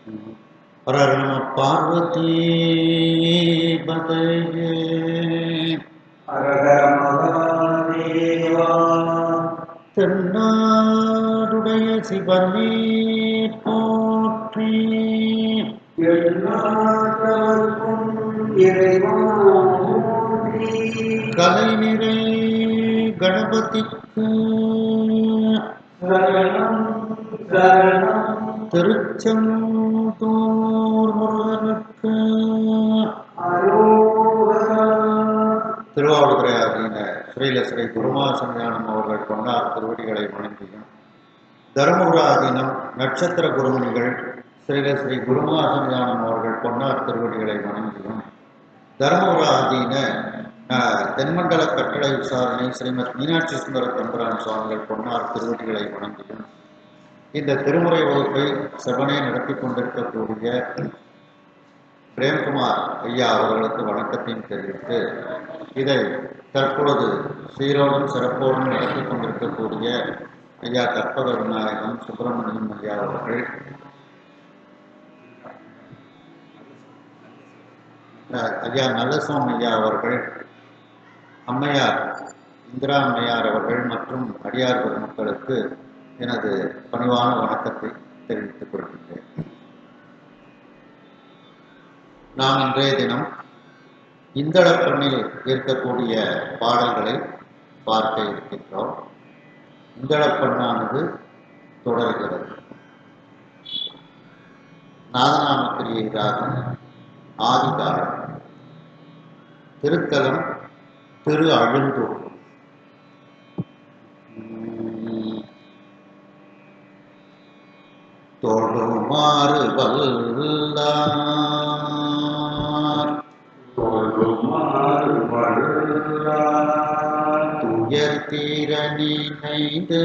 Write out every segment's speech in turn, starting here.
ஹர நம பார்வதி பதையே ஹரஹர மகாதேவா. தென்னாடுடைய சிவனே போற்றி. எல்லாருக்கும் இறைவா போற்றி. கலைநிறை கணபதிக்கு சரணம் சரணம். திருச்செந்தூர் முருகனுக்கு அரோகரா. திருவாவடுதுறை ஆகிய ஸ்ரீ குருமாசஞானம் அவர்கள் கொண்டார் திருவடிகளை வணங்கியும், தருமபுர ஆதீனம் நட்சத்திர குருமணிகள் ஸ்ரீ குருமாசஞானம் அவர்கள் கொண்டார் திருவடிகளை வணங்கியும், தருமபுர ஆதீன தென்மண்டல கட்டளை விசாரணை ஸ்ரீமத் மீனாட்சி சுந்தர தம்புரான் சுவாமிகள் பொன்னார் திருவடிகளை வணங்கியும், இந்த திருமுறை வகுப்பை செவனே நடத்தி கொண்டிருக்கக்கூடிய பிரேம்குமார் ஐயா அவர்களுக்கு வணக்கத்தையும் தெரிவித்து, இதை தற்பொழுது சீரோடும் சிறப்போடும் நடத்தி கொண்டிருக்கக்கூடிய ஐயா கற்பக விநாயகம் சுப்பிரமணியம் ஐயா அவர்கள், ஐயா நல்லசுவாமி ஐயா அவர்கள், அம்மையார் இந்திரா அம்மையார் அவர்கள் மற்றும் அடியார் பெருமக்களுக்கு எனது பணிவான வணக்கத்தை தெரிவித்துக் கொள்கின்றேன். நாம் இன்றைய தினம் இந்தளப்பண்ணில் இருக்கக்கூடிய பாடல்களை பார்க்க இருக்கின்றோம். இந்தளப்பண்ணானது தொடர்கிறது. நாதநாமக்கிரியை ராகம் ஆதிகாரம், திருத்தலம் திரு அழுந்தூர். தொழுமாறு வல்லார் தொழுமாறு வல்லார் துயர் தீர நினைந்து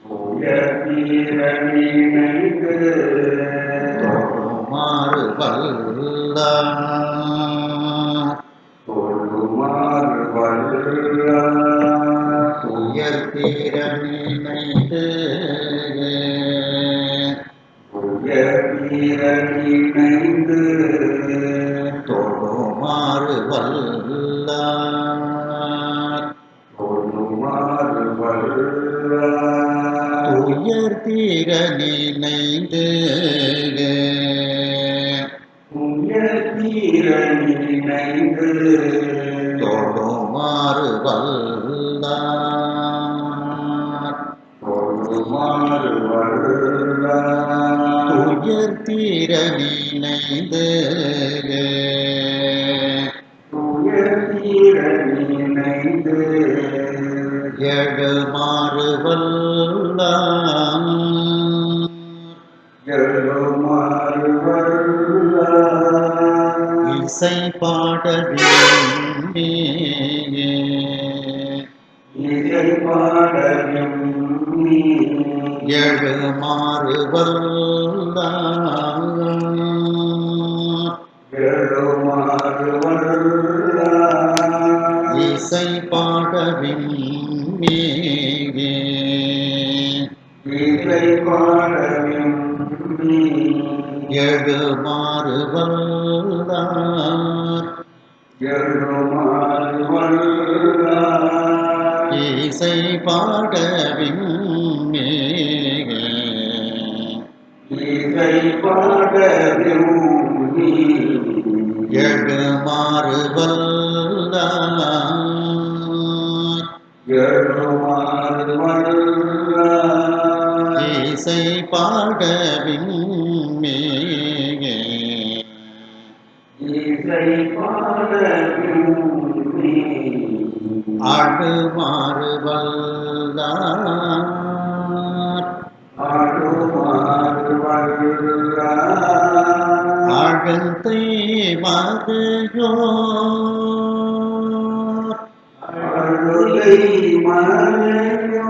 துயர் தீர நினைந்து தொழுமாறு வல்லார் தொழுமாறு வல்லார் துயர் தீர நினைந்து துயர் தீர நினைந்து தொழுமாறு வல்லார் தொழுமாறு வல்லார் துயர் தீர நினைந்து துயர் தீர நினைந்து தொழுமாறு வல்லார் தொழுமாறு வல்லார் துயர் தீர நினைந்து துயர் தீர நினைந்து எழுமாறு வல்லார் எழுமாறு வல்லார் இசை பாட விரும்பி இசை பாட விரும்பி எழுமாறு வல்லார் எழுமாறு வல்லார் இசை பாட விரும்பி இசை பாட விரும்பி எழுமாறு வல்லார் எழுமாறு வல்லார் இசை பாட விரும்பி இசை பாட விரும்பி எழுமாறு வல்லார் எழுமாறு வல்லார் இசை பாட விரும்பி இசை பாட விரும்பி ஆடுமாறு வல்லார் ஆடுமாறு வல்லார் ஆழந்தை மறையோ அருளை மறையோ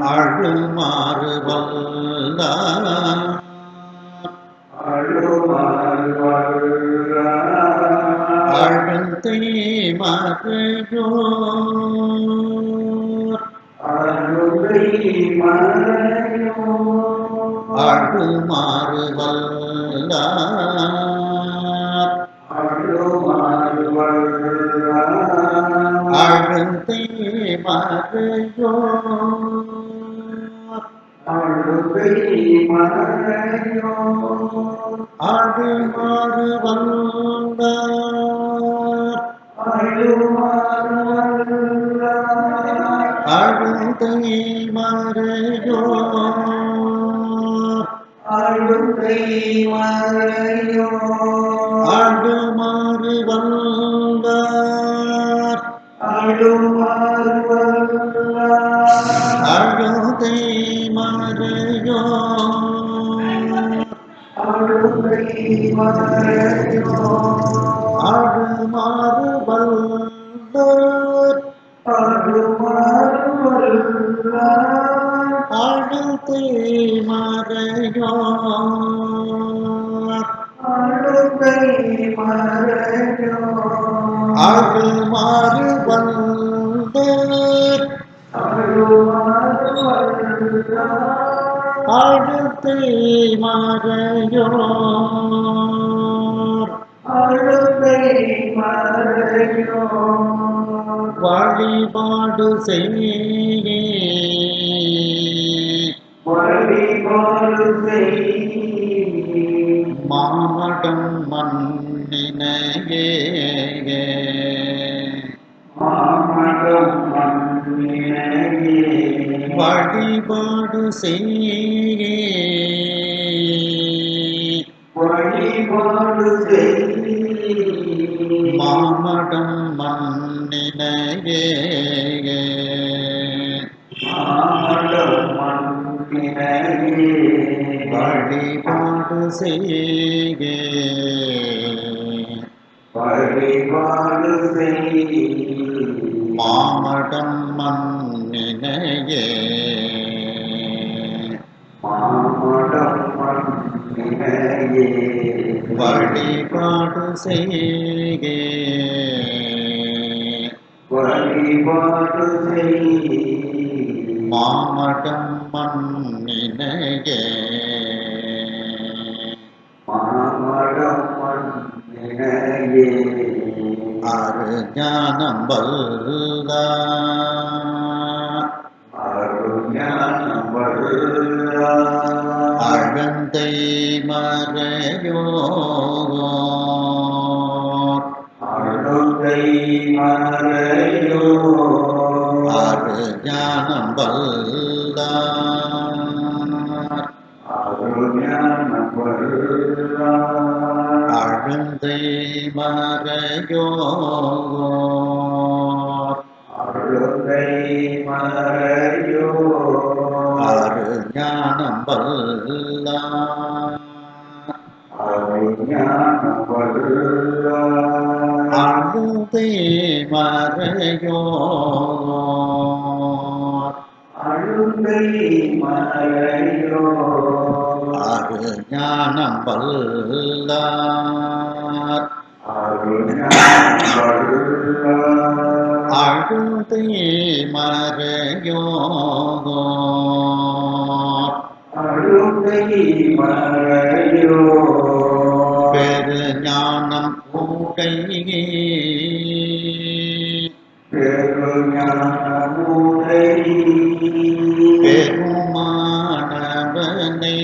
ஆடுமாறு வல்லார் மறையோர் அருளை மறையோ ஆடுமாறு வல்லார் அருளுமாறு வல்லார் ஆழ்ந்தை மறையோர் அருளை மறையோ ஆடுமாறு வல்லார் அருளுமாறு வல்லார் ஆழ்ந்தை மறையோர் அருளை மறையோ ஆடுமாறு வல்லார் அருளுமாறு வல்லார் ஆழ்ந்தை மறையோர் அருளை மறையோ ஆடுமாறு வல்லார் அருளுமாறு வல்லார் ஆழ்ந்தை மறையோர் அருளை மறையோ ஆடுமாறு வல்லார் அருளுமாறு வல்லார் ஆழ்ந்தை மறையோர் அருளை மறையோ வழிபாடு செய்ய வழிபாடு செய் மாமடம் மண்ணினையே மாமடம் மண்ணினையே வழிபாடு செய்ய வழிபாடு செய் மாமடம் மண்ணினையே மாமடம் மண்ணினையே வழிபாடு செய்ய வழிபாடு செய் மாமடம் மண்ணினையே மாமடம் மண்ணினையே வழிபாடு செய்க வழிபாடு செய் மாமடம் மண்ணினையே மாமடம் மண்ணினையே ஆறு ஞானம் வல்லார் அருஞானம் வல்லார் அழந்தை மறையோர் அருளை மறையோ ஆறு ஞானம் வல்லார் அருஞானம் வல்லார் அழந்தை மறையோர் அருளை மறையோ ஆறு ஞானம் வல்லார் அருஞானம் வல்லார் அழுதை மறையோர் அருளை மறையோ ஆறு ஞானம் வல்லார் அருஞானம் வல்லார் அழுதை மறையோர் அருளை மறையோ பெரு ஞானம் கூட்டையே பெருஞானமுதை பெருமானவனே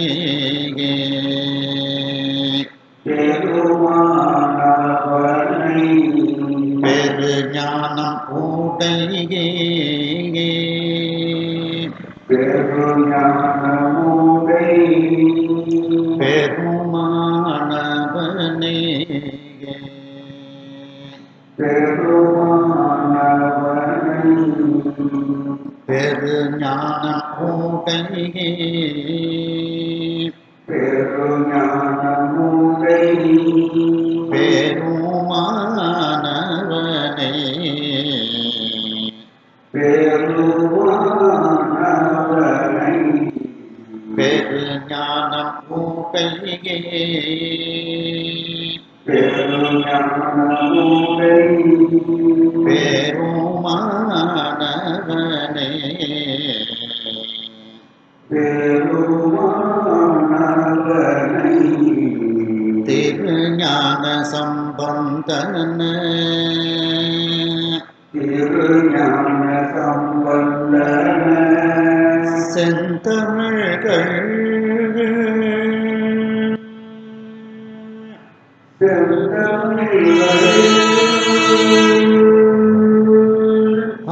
பெருமானவனை பெரு ஞானம் கூட்டையே பெருஞானமுதை பெருமானவனே பெருமானவனை பெரு ஞானம் கூட்டையே பெருஞானமுதை பெருமானவனே பெருமானவனை பெரு ஞானம் கூட்டையே பெருஞானமுடை பெருமானவனே பெருமானவனை திருஞான சம்பந்தன திருஞான சம்பந்தன செந்தமிழ்கள் ஆ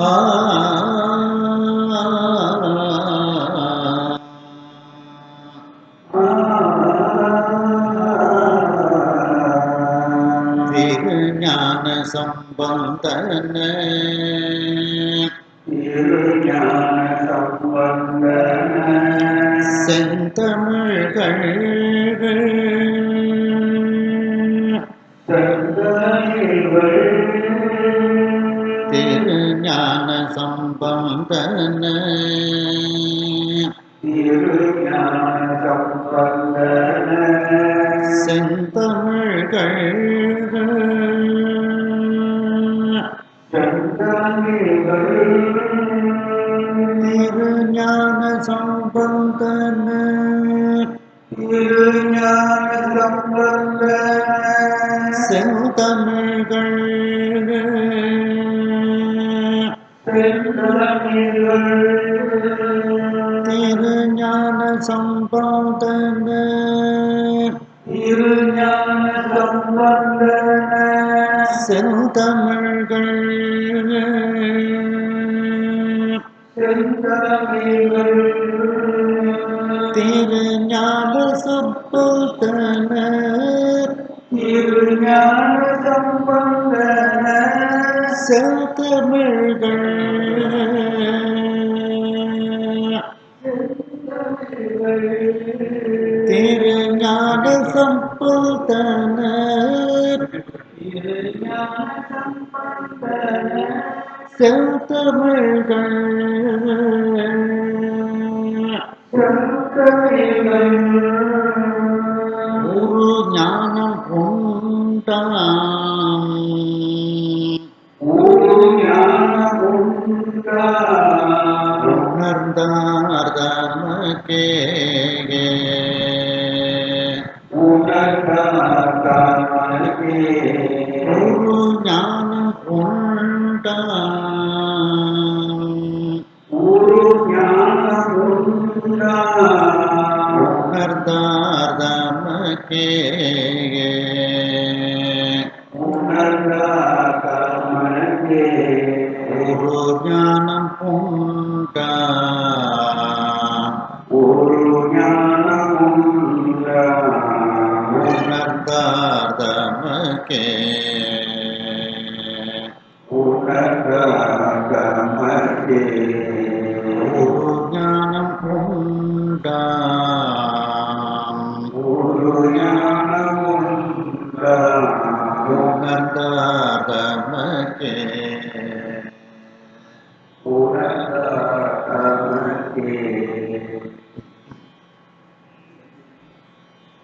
திருஞான சம்பந்தன திருஞான சம்பந்தன செந்தமிழ்கள் திருஞான சம்பந்தன திருஞான சம்பந்தன செந்தமிழ்கள் திருஞான சம்பந்தன திருஞான சம்பந்தன செந்தமிழ்கள் திருஞான சம்பந்தன திருஞான சம்பந்தன செந்தமிழ்கள் திருஞான சம்பந்தன திருஞான சம்பந்தன செந்தமிழ்கள் திருஞான சம்பந்தன செந்தமிழ்கள் ஒரு ஞானம் உண்டாம் உணர்ந்தார் தமக்கே ஒரு ஞானம் உண்டாம் உணர்ந்தார் தமக்கே ஒரு ஞானம் உண்டாம் உணர்ந்தார் தமக்கே ஒரு ஞானம் உண்டாம் உணர்ந்தார் தமக்கே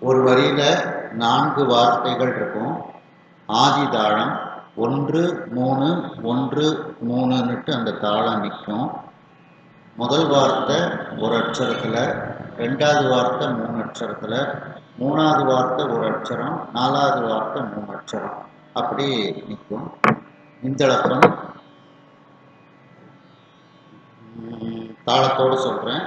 ஒரு வரியில 4 வார்த்தைகள் இருக்கும். ஆதி தாளம் 1 3 1 3ன்னுட்டு அந்த தாளம் நிற்கும். முதல் வார்த்தை ஒரு அட்சரத்தில், 2வது வார்த்தை 3 அட்சரத்தில், 3வது வார்த்தை ஒரு அட்சரம், 4வது வார்த்தை 3 அட்சரம், அப்படி நிற்கும். இந்தளப்பம் தாளத்தோடு சொல்கிறேன்.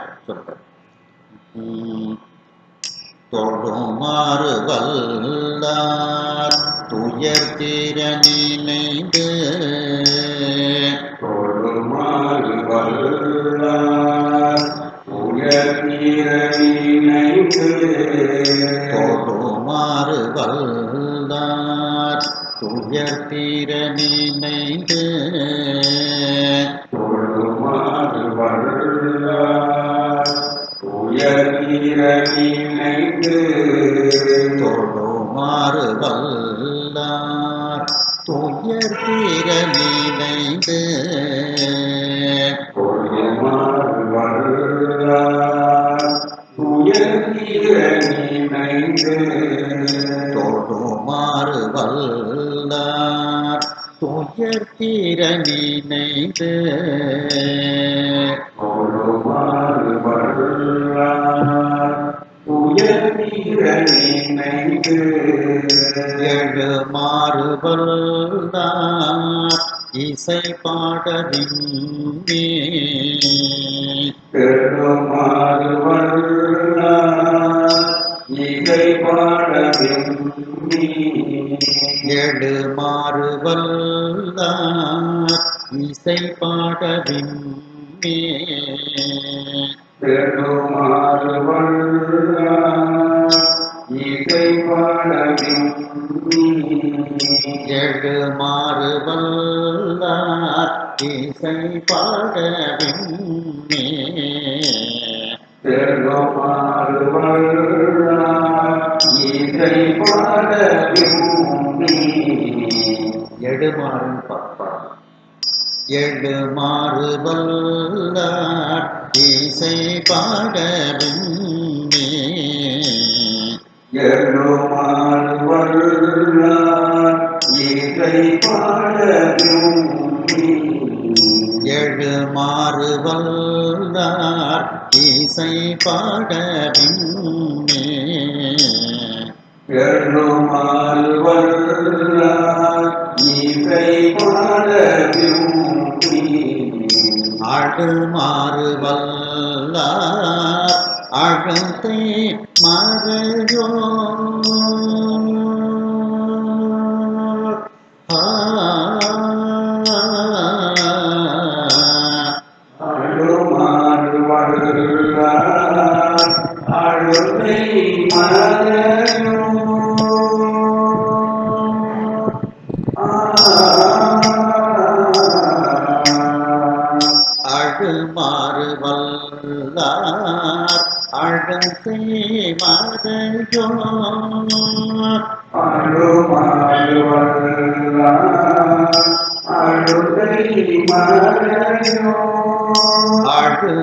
தொழுமாறு வல்லார் துயர் தீர நினைந்து தொழுமாறு வல்லார் துயர் தீர நினைந்து தொழுமாறு வல்லார் துயர் தீர நினைந்து தொழுமாறு வல்லார் துயர் தீர நினைந்து தொழுமாறு வல்லார் துயர் தீர நினைந்து தொழுமாறு வல்லார் துயர் தீர நினைந்து தொழுமாறு வல்லார் துயர் தீர நினைந்து தொழுமாறு வல்லார் துயர் தீர நினைந்து எழுமாறு வல்லார் இசை பாடவின்னே எழுமாறு வல்லார் இசை பாடவின்னே எழுமாறு வல்லார் இசை பாடவின்னே எழுமாறு வல்லார் இசை பாடவின்னே எழுமாறு வல்லார் இசை பாடவின்னே எழுமாறு வல்லார் இசை பாடவின்னே எடுமாறும் பாப்பா எழுமாறு வல்லார் இசை பாடவின்னே எழுமாறு வல்லார் இசை பாடவின்னே எழுமாறு வல்லார் இசை பாடவின்னே எழுமாறு வல்லார் இசை பாடவின்னே அடுமாறு வல்லார் அகத்தை மறையோ அழுமாறு வல்லார் அழுதை மறையோ அழுமாறு வல்லார் அகத்தை மறையோ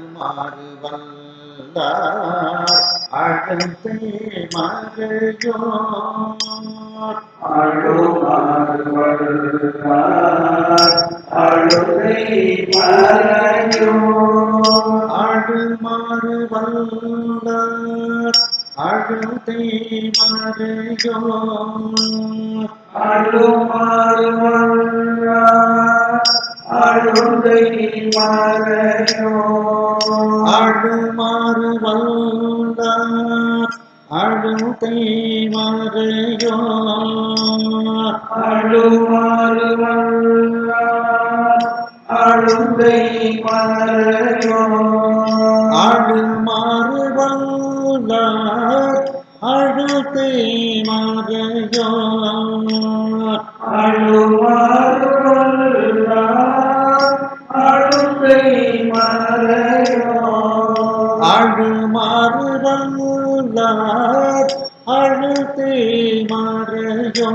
அழுமாறு வல்லார் அழுதை மறையோ அடுமாறு வல்லார் அகத்தை மறையோ அழுமாறு வல்லார் அழுதை மறையோ அடுமாறு வல்லார் அகத்தை மறையோ அழுமாறு வல்லார் அழுதை மறையோ அடுமாறு வல்லார் அழுத்தை மறையோ அழுமாறு வல்லார் அழுதை மறையோ அடுமாறு வல்லார் அழுத்தை மறையோ அழுமாறு வல்லார் அழுதை மறையோ அடுமாறு வல்லார் அழுத்தை மறையோ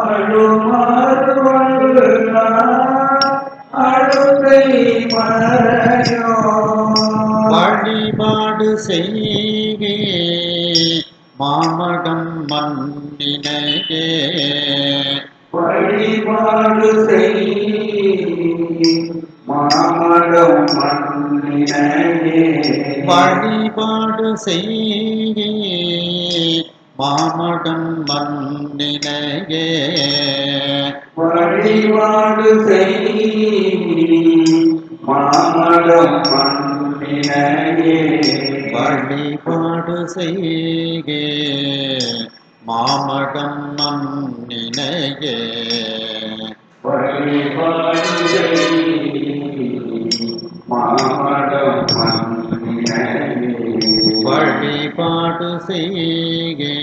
அழுமாறு வல்லார் அழுதை மறையோ வழிபாடு செய்கே மாமடம் மண்ணினையே வழிபாடு செய் மாமடம் மண்ணினையே வழிபாடு செய்கே மாமடம் மண்ணினையே வழிபாடு செய் மாமடம் மண்ணினையே வழிபாடு செய்கே மாமடம் மண்ணினையே வழிபாடு செய் மாமடம் மண்ணினையே வழிபாடு செய்கே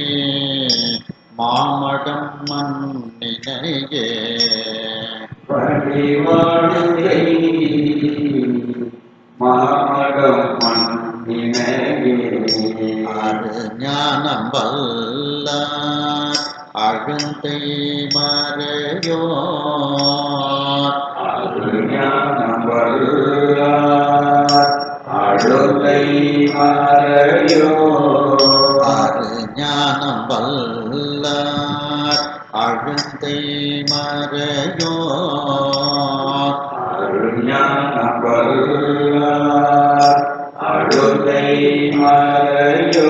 மாமடம் மண்ணினையே வழிபாடு செய் மாமடம் மண்ணினையே அது ஞானம் வல்லார் அகந்தை மறையோ அது ஞானம் வல்லார் அழுதை மறையோ அது ஞானம் வல்லார் அழுந்தை மறையோ அருஞான வல்லார் அழுதை மறையோ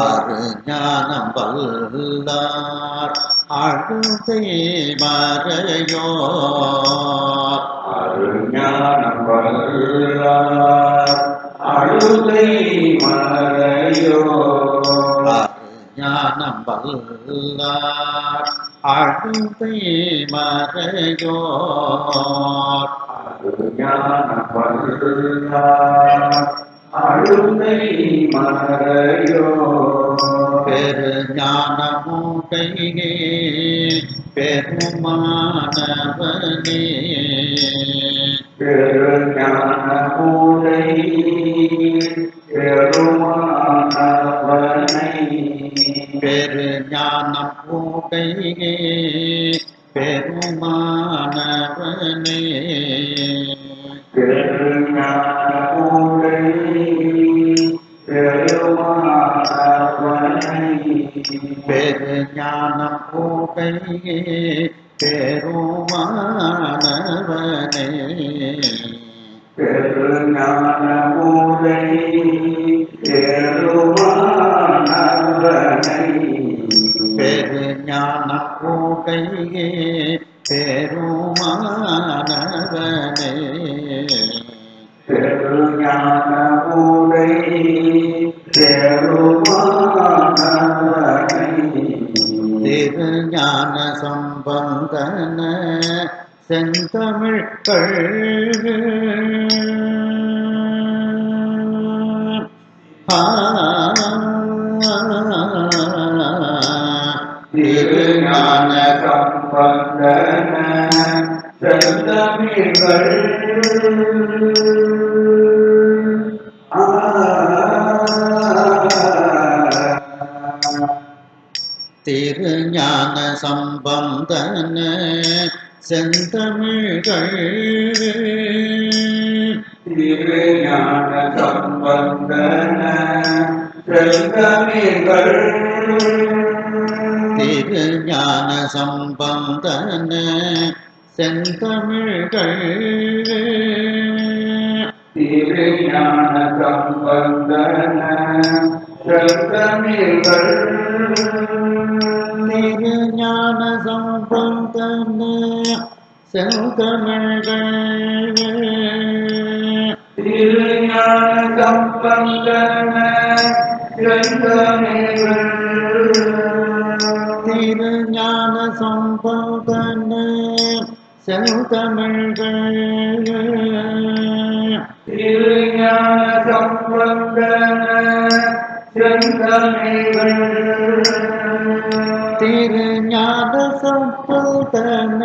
அருஞானம் வல்லார் அழுந்தை மறையோ அருஞான வல்லார் அழுதை மறையோ ஞானம் வல்லார் அழுந்தை மறையோ அருஞான வல்லார் அழுதை மறையோ பெரு ஞானமுடையே பெருமானவனே பெருஞான மூலை பெருமானவனை பெரு ஞானம் உடையே பெருமானவனே பெருஞான மூலை பெருமானவனை பெரு ஞானம் உடையே பெருமானவனே பெருஞான மூலை பெருமானவனை பெரு ஞானம் உடையே பெருமானவனே பெருஞான மூலை பெருமானவனை திருஞான சம்பந்தன செந்தமிழ்கள் திருஞான சம்பந்தன செந்தமிழ்கள் திருஞான சம்பந்தன செந்தமிழ்கள் திருஞான சம்பந்தன செந்தமிழ்கள் திருஞான சம்பந்தன செந்தமிழ்கள் திருஞான சம்பந்தன செந்தமிழ்கள் திருஞான சம்பந்தன செந்தமிழ்கள் திருஞான சம்பந்தன செந்தமிழ்கள் திருஞான சம்பந்தன செந்தமிழ்கள் திருஞான சம்பந்தன செந்தமிழ்கள் திருஞான சம்பந்தன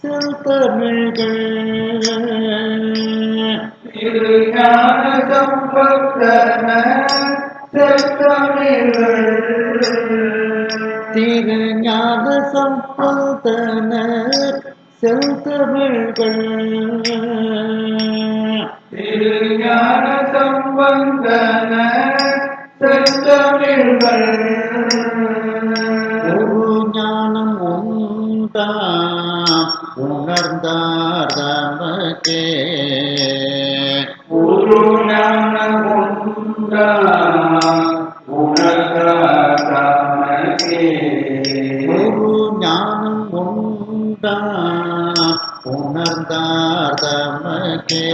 செந்தமிழ்கள் திருஞான சம்பந்தன செந்தமிழ்கள் திருஞான சம்பந்தன செந்தமிழ்கள் திருஞான சம்பந்தன செந்தமிழ்கள் ஒரு ஞானம் உண்டா உணர்ந்தார் தமக்கே ஒரு ஞானம் உண்டா உணர்ந்தார்தமக்கே ஒரு ஞானம் உண்டா உணர்ந்தார் தமக்கே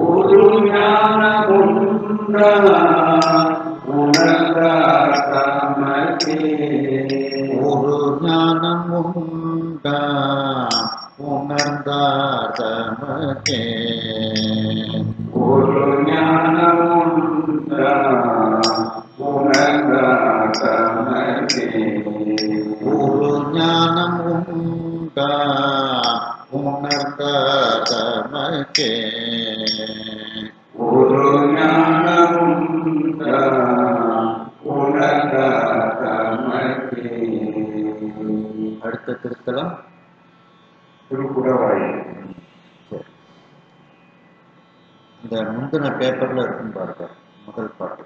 ஒரு ஞானம் உண்டா உணர்ந்தார்தமக்கே ஒரு ஞானம் உண்டா உணர்ந்தார் தமக்கே ஒரு ஞானம் உண்டா உணர்ந்தார்தமக்கே ஒரு ஞானம் உண்டா உணர்ந்தார் தமக்கே ஒரு ஞானம் உண்டா உணர்ந்தார்தமக்கே அடுத்த திருத்தலம் திருக்குறவாய் சரி. இந்த முந்தின பேப்பர்ல இருக்கும் பாருங்க முதல் பாட்டு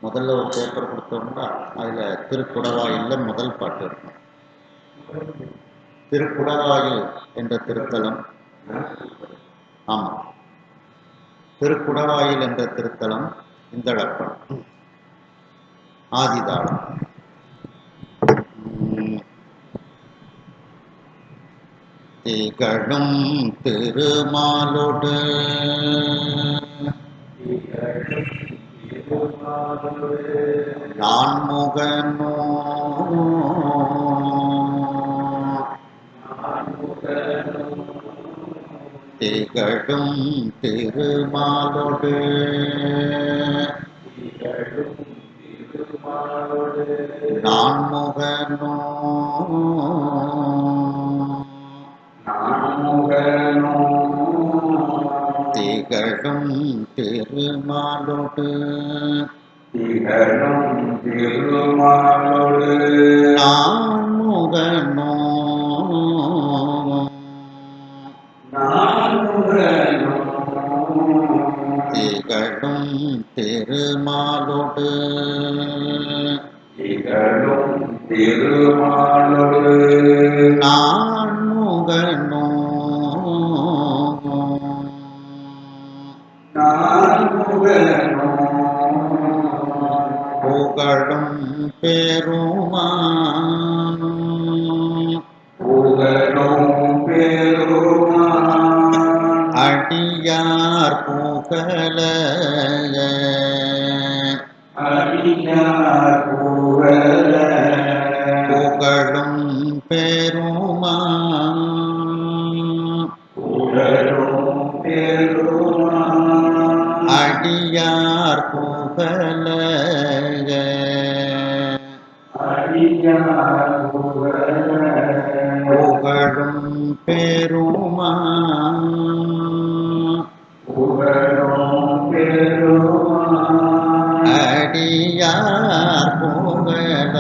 முதல்ல ஒரு பேப்பர் கொடுத்தோம்னா அதில் திருக்குடவாயில் முதல் பாட்டு இருக்கும். திருக்குடவாயில் என்ற திருத்தலம், ஆமாம், திருக்குடவாயில் என்ற திருத்தலம் இந்தளப்பன் ஆதிதாளம். திகழும் திருமாலோடு நான்முகனோ திகழும் திருமாலோடு நான்முகனோ திகழும் திருமாலோடு நான்முகனோ திகழும் திருமாலோடு நான்முகனோ புகழும் பெருமான் அடியார் புகழ புகழும் பெருமான் அடியார் புகழ புகழும் பெருமான் அடியார் புகழ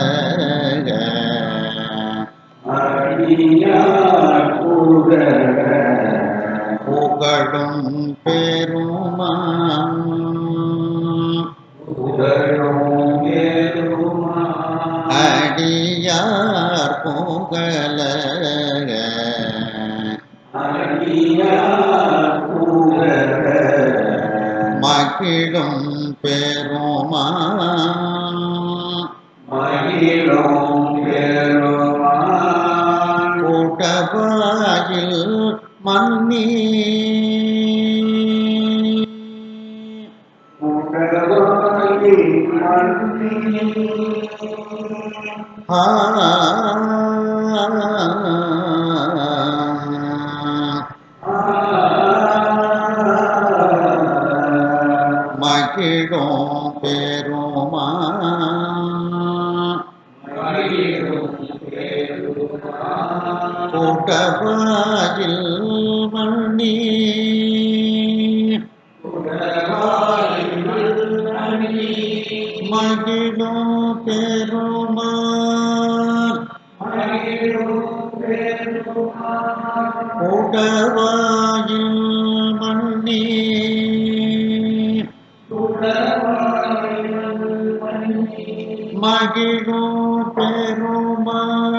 புகழும் பெருமான் அடியார் புகழ மகிழும் பெருமான் கூட்டவாயில் மன்னி மகிழும் பெருமான் கூட்டவாயில் மன்னி மகிழும் பெருமான் கூட்டவாயில் மன்னி மகிழும் பெருமான்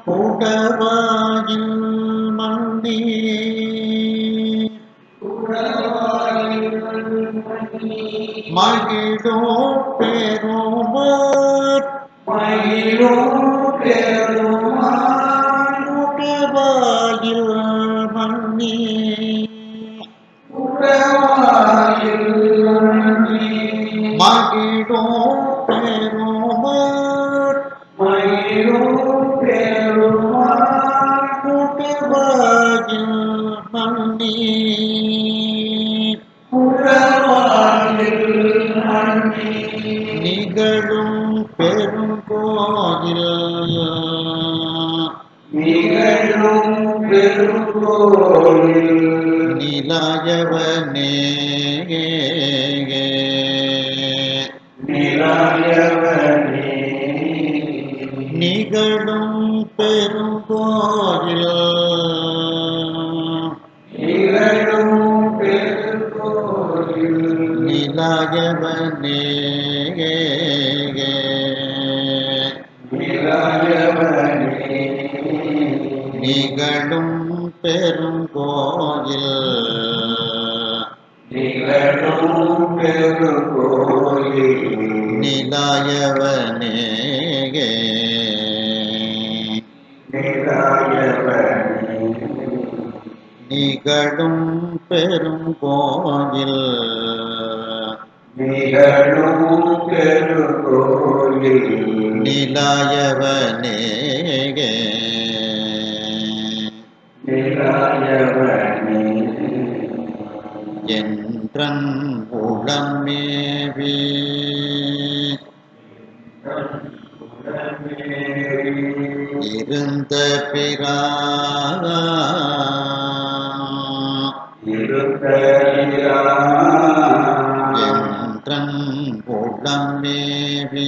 கூட்டவாயில் மன்னி மகிழும் பெருமான் கூட்டவாயில் மன்னி மகிழும் பெருமான் கூட்டவாயில் மன்னி நிகழும் பெருங்கோயில் நிலாயவனே நிகழும் பெருங்கோயில் நிலாயவனே நிகழும் பெருங்கோயில் நிலாயவனே நிகழும் பெருங்கோயில் நிலாயவனே என்றன் உளமேவி இருந்த என்றன் உளமேவி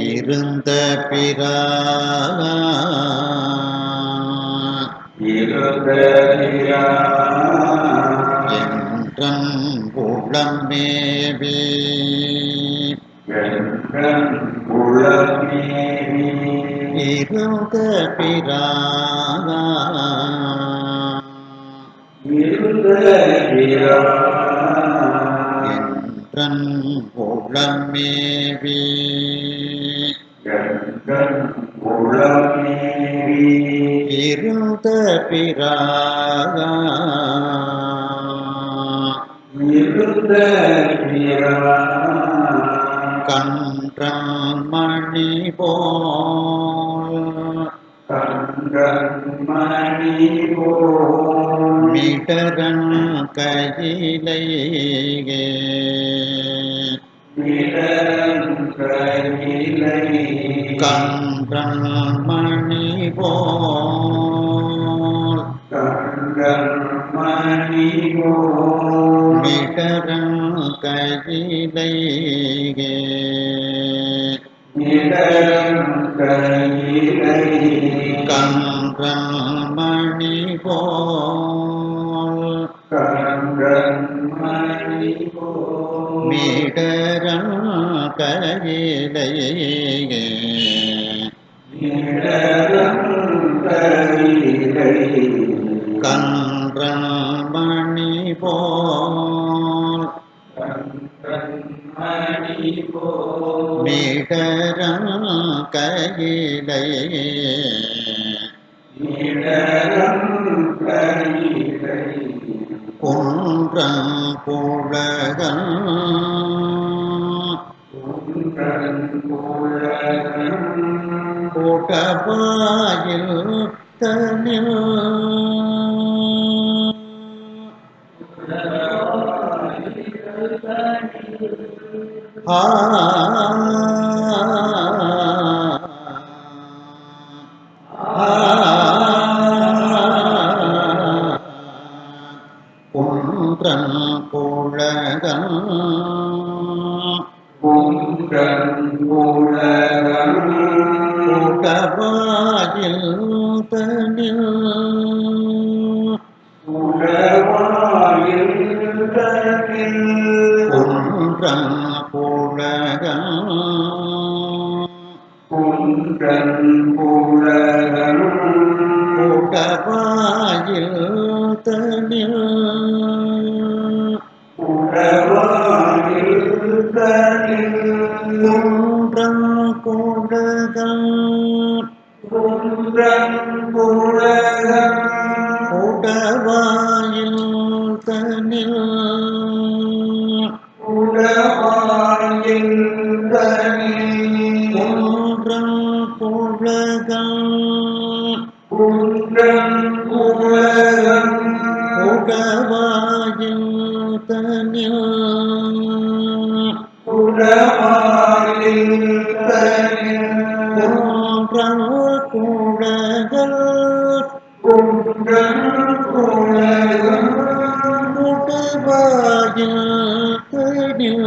இருந்த என்றன் உளமேவி இருந்த என்றன் உளமேவி இருந்த கன்றன் மணி போல் மிடரன் கையிலே கன்றன் மணி போல் மிடரன் கையிலே கன்றன் மணி போல் மிடரன் கையிலே கன்றன் மணி போல் மிடரன் கையிலே குன்றன் குழகன் கூட்டவாயில் தனில் குன்றன் குழகன் கூட்டவாயில் தனில் குன்றன் குழகன் கூட்டவாயில் தனில் குன்றன் குழகன் கூட்டவாயில் தனில் குன்றன் குழகன் கூட்டவாயில் தனில் குன்றன் குழகன் கூட்டவாயில் தனில்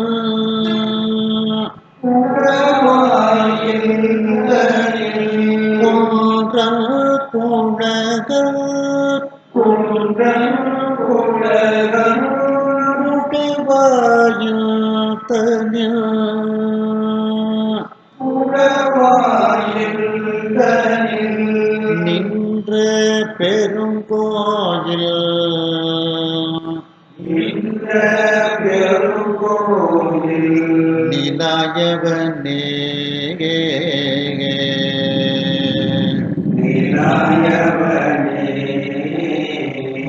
குன்றன் குழகன் தனில் நின்ற பெருங்கோயில் நிலாயவனே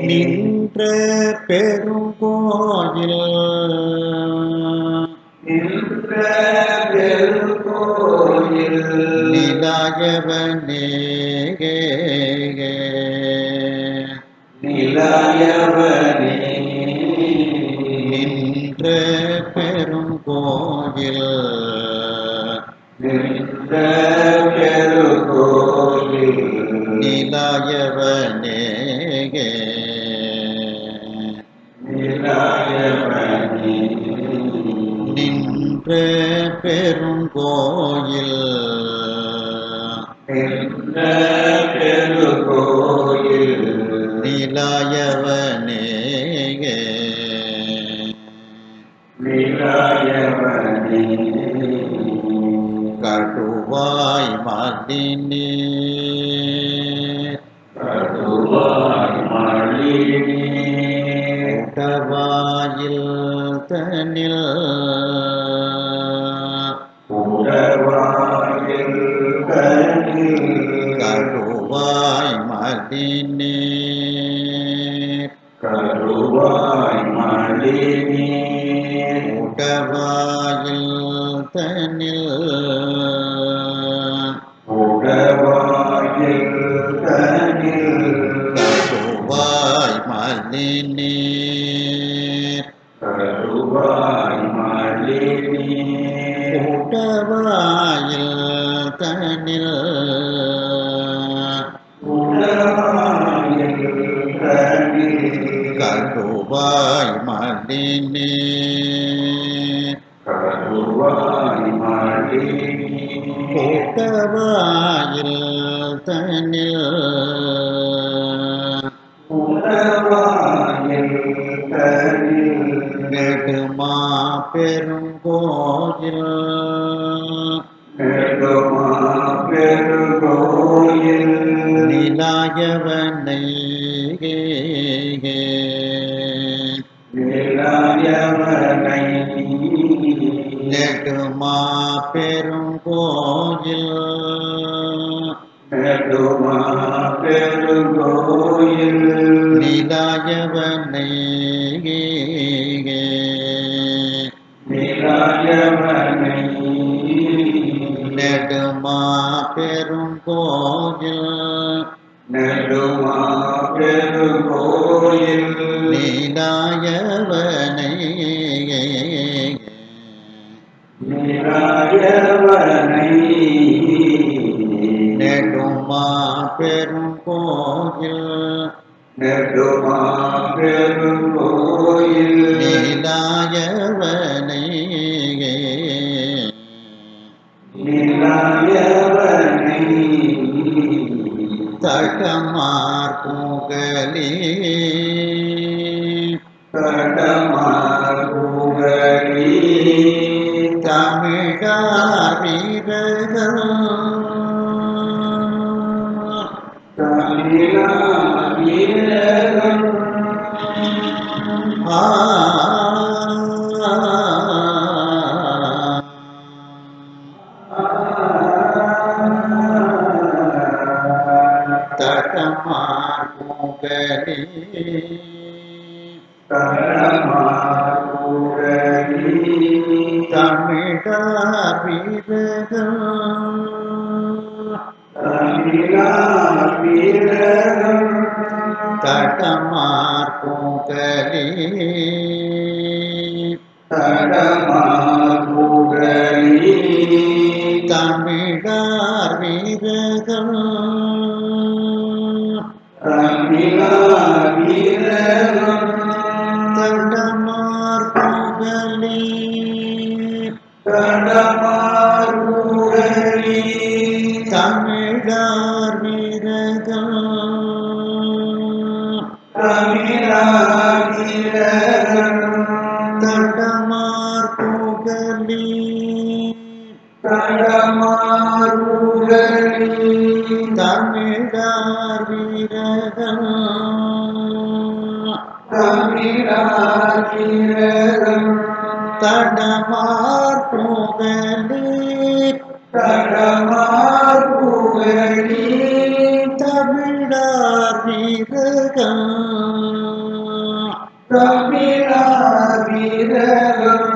நின்ற பெருங்கோயில் நிலாயவனே நின்ற பெருங்கோயில் நிலாயவனே நின்ற பெருங்கோயில் நிலாயவனே கடுவாய் மலினீர் உடவாயில் தனில் கடுவாய் மலினீர் உடவாயில் தனில் கடுவாய் மலினீர் உடவாயில் தனில் கடுவாய் மலினீர் உடவாயில் தனில் நெடுமா பெருங்கோயில் நிலாயவனை நெடுமா பெருங்கோயில் நிலாயவனை நெடுமா பெருங்கோயில் நிலாயவனை நெடுமா பெருங்கோயில் நிலாயவனை தடமார் புகழே தமிழார் வீரர்கள் தடமார் புகழே தமிழார் வீரர்கள் தடமார் புகழே தமிழார் வீரர்கள் தடமார் புகழே தமிழார் வீரர்கள் தடமார் புகழே தமிழார் வீரகம் தமிழார் வீரகம் தடமார் புகழீர் தடமார் புகழி தமிழார் வீரகம் தமிழார் வீரகம்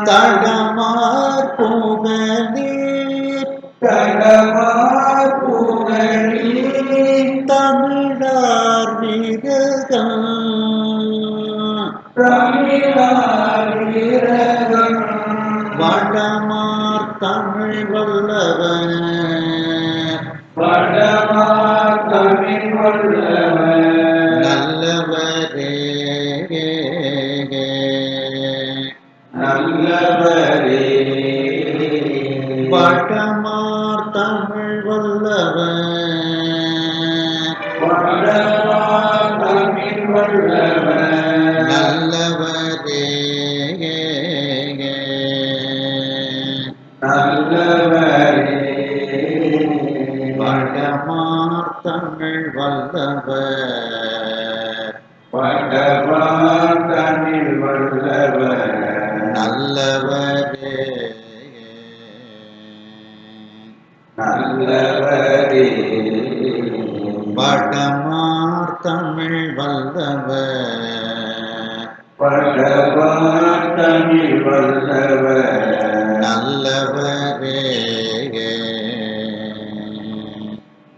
தடமார் புகழீர் தடமார் புகழி தமிழார் வீரகம் தமிழார் வீரகம் வடமார் தமிழ் வல்லவர் வடமார் தமிழ் வல்லவர் நல்லவரே நல்லவரே வடமார் தமிழ் வல்லவர் வடமார் தமிழ் வல்லவர் நல்லவரே நல்லவரே வடமார் தமிழ் வல்லவர் வடமார் தமிழ் வல்லவர் நல்லவரே நல்லவரே வடமார் தமிழ் வல்லவர் வடமார் தமிழ் வல்லவர் நல்லவரே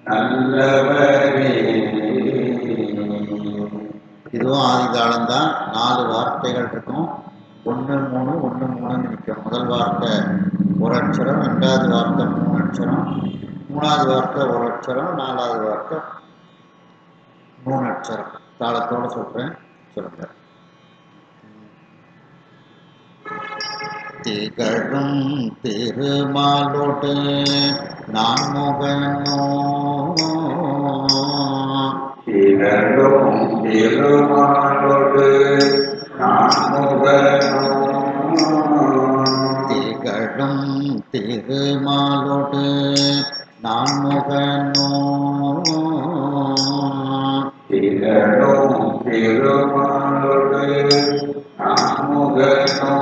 நல்லவரே இதுவும் ஆதி காலம்தான். 4 வார்த்தைகள் இருக்கும். 1 3 1 3 நிற்கும். முதல் வார்த்தை ஒரு அட்சரம், 2வது வார்த்தை 3 அட்சரம், 3வது வார்த்தை ஒரு அட்சரம், 4வது வார்த்தை 3 அட்சரம். தாளத்தோட சொல்றேன், சொல்லுங்க. திகழும் திருமாலோடு நான் முகனோ திகழும் திருமாலோடு நான்முகனோ திகழும் திருமாலோடு நான் முகனோ திகழும் திருமாலோடு நான்முகனோ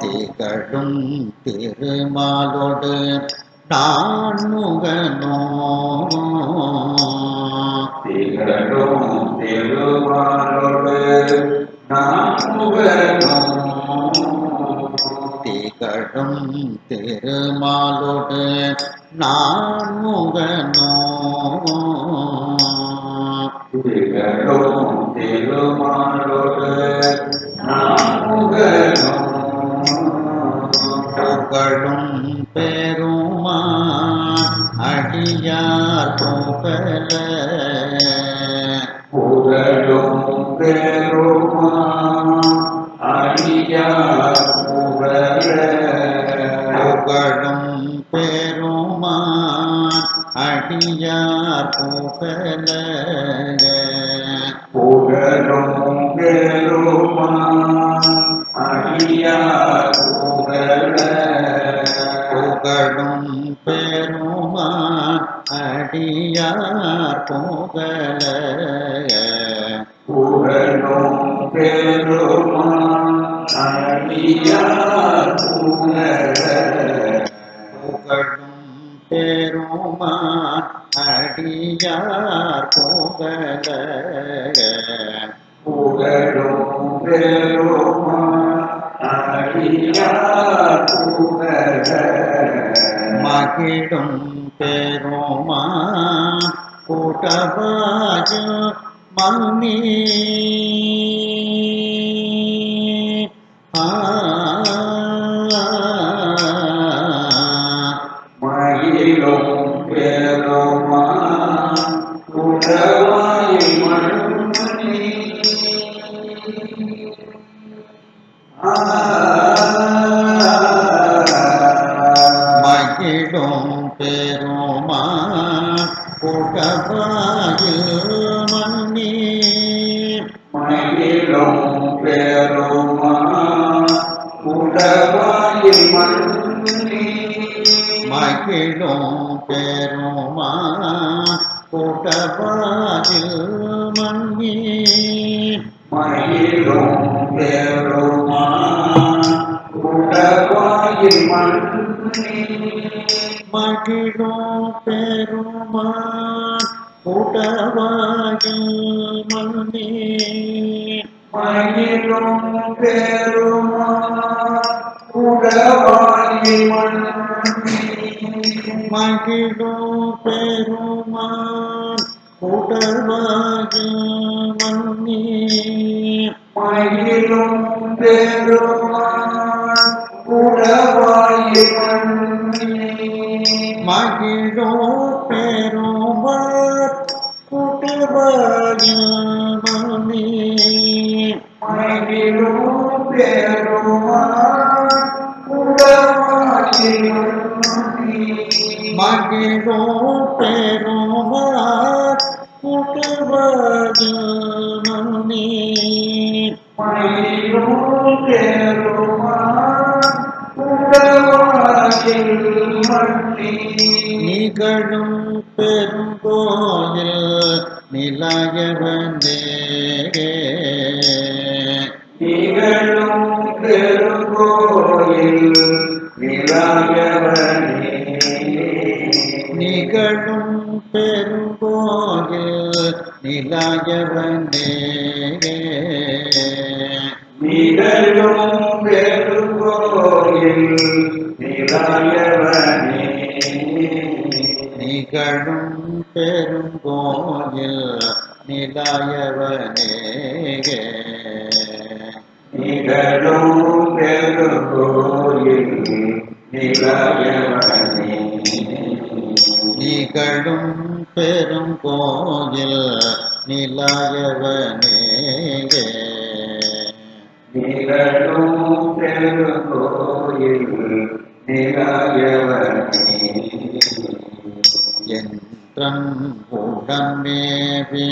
திகழும் திருமாலோடு நான் முகனோ திகழும் திருமாலோடு நான்முகனோ திகழும் திருமாலோடு நான் முகனோ திகழும் திருமாலோடு நான்முகனோ புகழும் பெருமான் அடியார் புகழ புகழும் பெருமான் அடியார் புகழ புகழும் பெருமான் அடியார் புகழ புகழும் பெருமான் அடியார் புகழ புகழும் பெருமான் அடியார் புகழ புகழும் பெருமான் அடியார் புகழ புகழும் பெருமான் அடியார் புகழ புகழும் பெருமான் அடியார் புகழ மகிழும் பெருமான் கூட்டவாஜ மன்னி மகிழும் பெருமான் உடவாய் மண்மணி மகிழும் பெருமான் கூட்டவாயில் மன்னி மகிழும் பெருமான் உடவாய் மண்மணி மகிழும் பெருமான் கூட்டவாயில் மன்னி மயிலும் பெருமான் உடவாயில் மண்ணி மகிழும் பெருமான் கூட்டவாயில் மன்னி மயிலும் பெருமான் உடவாயில் மண்ணி மகிழும் பெருமான் கூட்டவாயில் மன்னி மயிலும் பெருமான் உடவாயில் மண்ணி மகிழோ பெருமான் கூட்டவாயில் மன்னி மயிலும் பெருமான் உடவாயில் மண்ணி மகிழோ பெருமான் கூட்டவாயில் மன்னி மயிலும் பெருமான் உடவாயில் மண்ணி நிகழும் பெருங்கோயில் நிலையவனே நிகழும் பெருங்கோயில் நிலையவனே நிகழும் பெருங்கோயில் நிலையவனே நிகழும் பெருங்கோயில் நிலையவனே நிகழும் பெருங்கோயில் நிலையவனே நிகழும் பெருங்கோயில் நிலையவனே நிகழும் பெருங்கோயில் நிலையவனே நிகழும் பெருங்கோயில் நிலையவனே என்றன் உடமேவி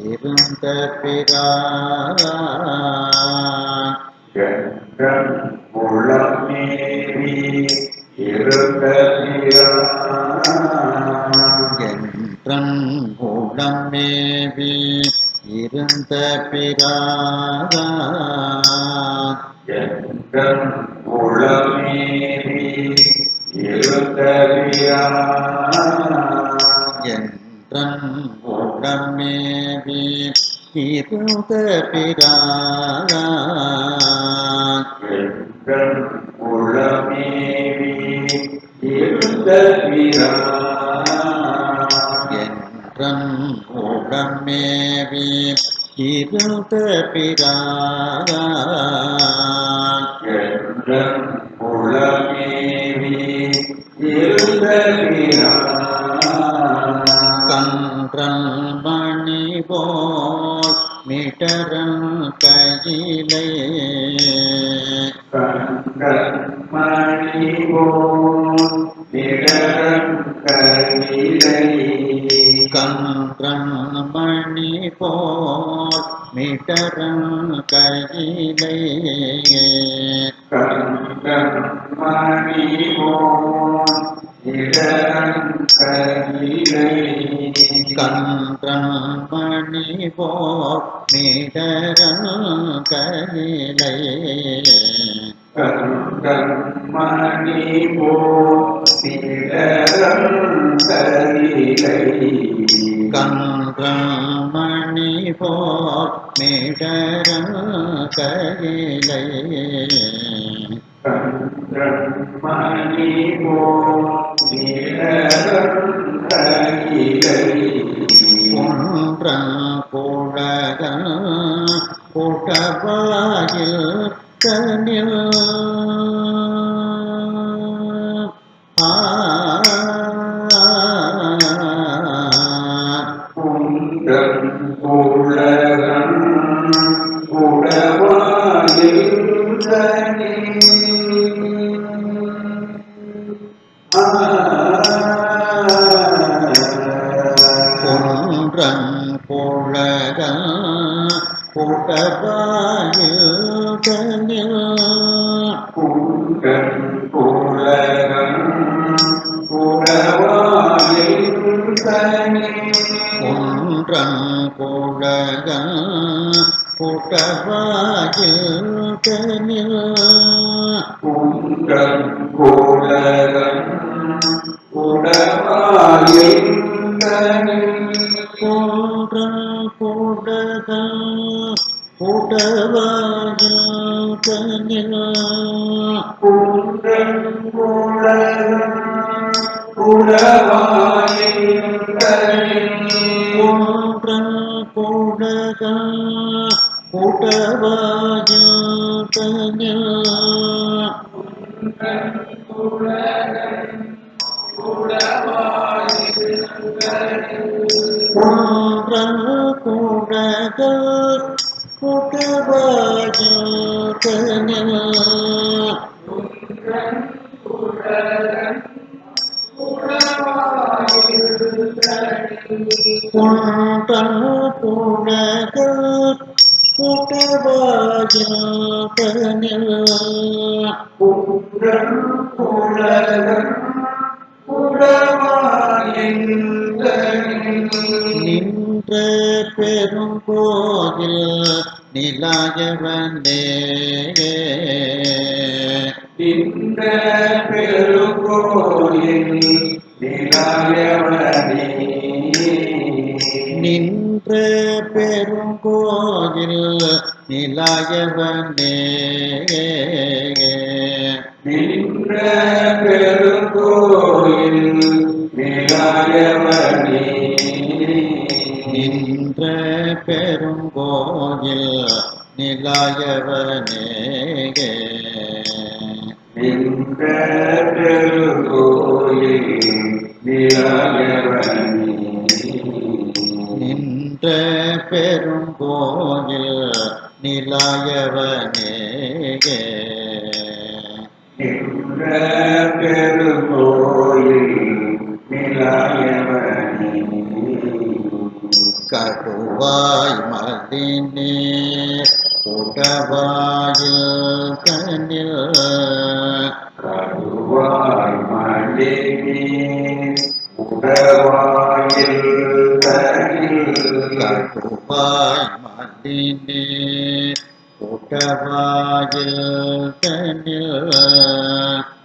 இருந்த பிரான் கண்டன் உளமேவி இருந்த என்றன் உடமேவி இருந்த பிரான் கண்டன் உளமேவி இருந்த என்றன் உடமேவி இருந்த பிரான் கண்டன் உளமேவி இருந்த என்றன் உடமேவி இருந்த பிரான் கண்டன் உளமேவி இருந்த கன்றல் மணி போல் மிடரன் கையிலே கண்டன் மணி போல் நிழல் கையிலை கன்றன் மணி போல் மிடரன் கையிலே கண்டன் மணி போல் நிழல் கையிலை கன்றன் மணி போல் மிடரன் கையிலே கண்டன் மணி போல் நிழல் கையிலை கன்றன் மணி போல் மிடரன் கையிலே கண்டன் மணி போல் நிழல் கையிலை ஒன்றன் குழகன் கூட்டவாயில் தனில் குண்டன் உலகன் உடவாயில் தனி ஒன்றன் குழகன் கூட்டவாயில் தனில் குண்டன் உலகன் உடவாயில் தனி ஒன்றன் குழகன் குட்டவாயில் தனில் குன்றன் கோளகன் குடவாயில் ஒன்றன் குழகன் குட்டவாயில் தனில் குன்றன் கோளகன் குடவாயில் ஒன்றன் குழகன் குட்டவாயில் தனில் ஒன்றன் குழகன் குட்டவாயில் தனில் ஒன்றன் குழகன் குட்டவாயில் தனில் குன்றன் கோளகன் குடவாயில் நின்ற பெருங்கோயில் நிலாயவனே இந்த பெருங்கோயில் நிலாயவனே நின்ற பெருங்கோயில் நிலாயவனே நின்ற பெருங்கோயில் நிலாயவனே நின்ற பெருங்கோயில் நிலாயவனே நின்ற பெருங்கோயில் நிலாயவனே நின்ற பெருங்கோயில் நிலாயவனே நின்ற பெருங்கோயில் நிலாயவனே கடுவாய் மலினீர் உடவாயில் தனில் கடுவாய் மலினே உடவாயில் தனில் கடுவாய் மலினீர் உடவாயில் தனில்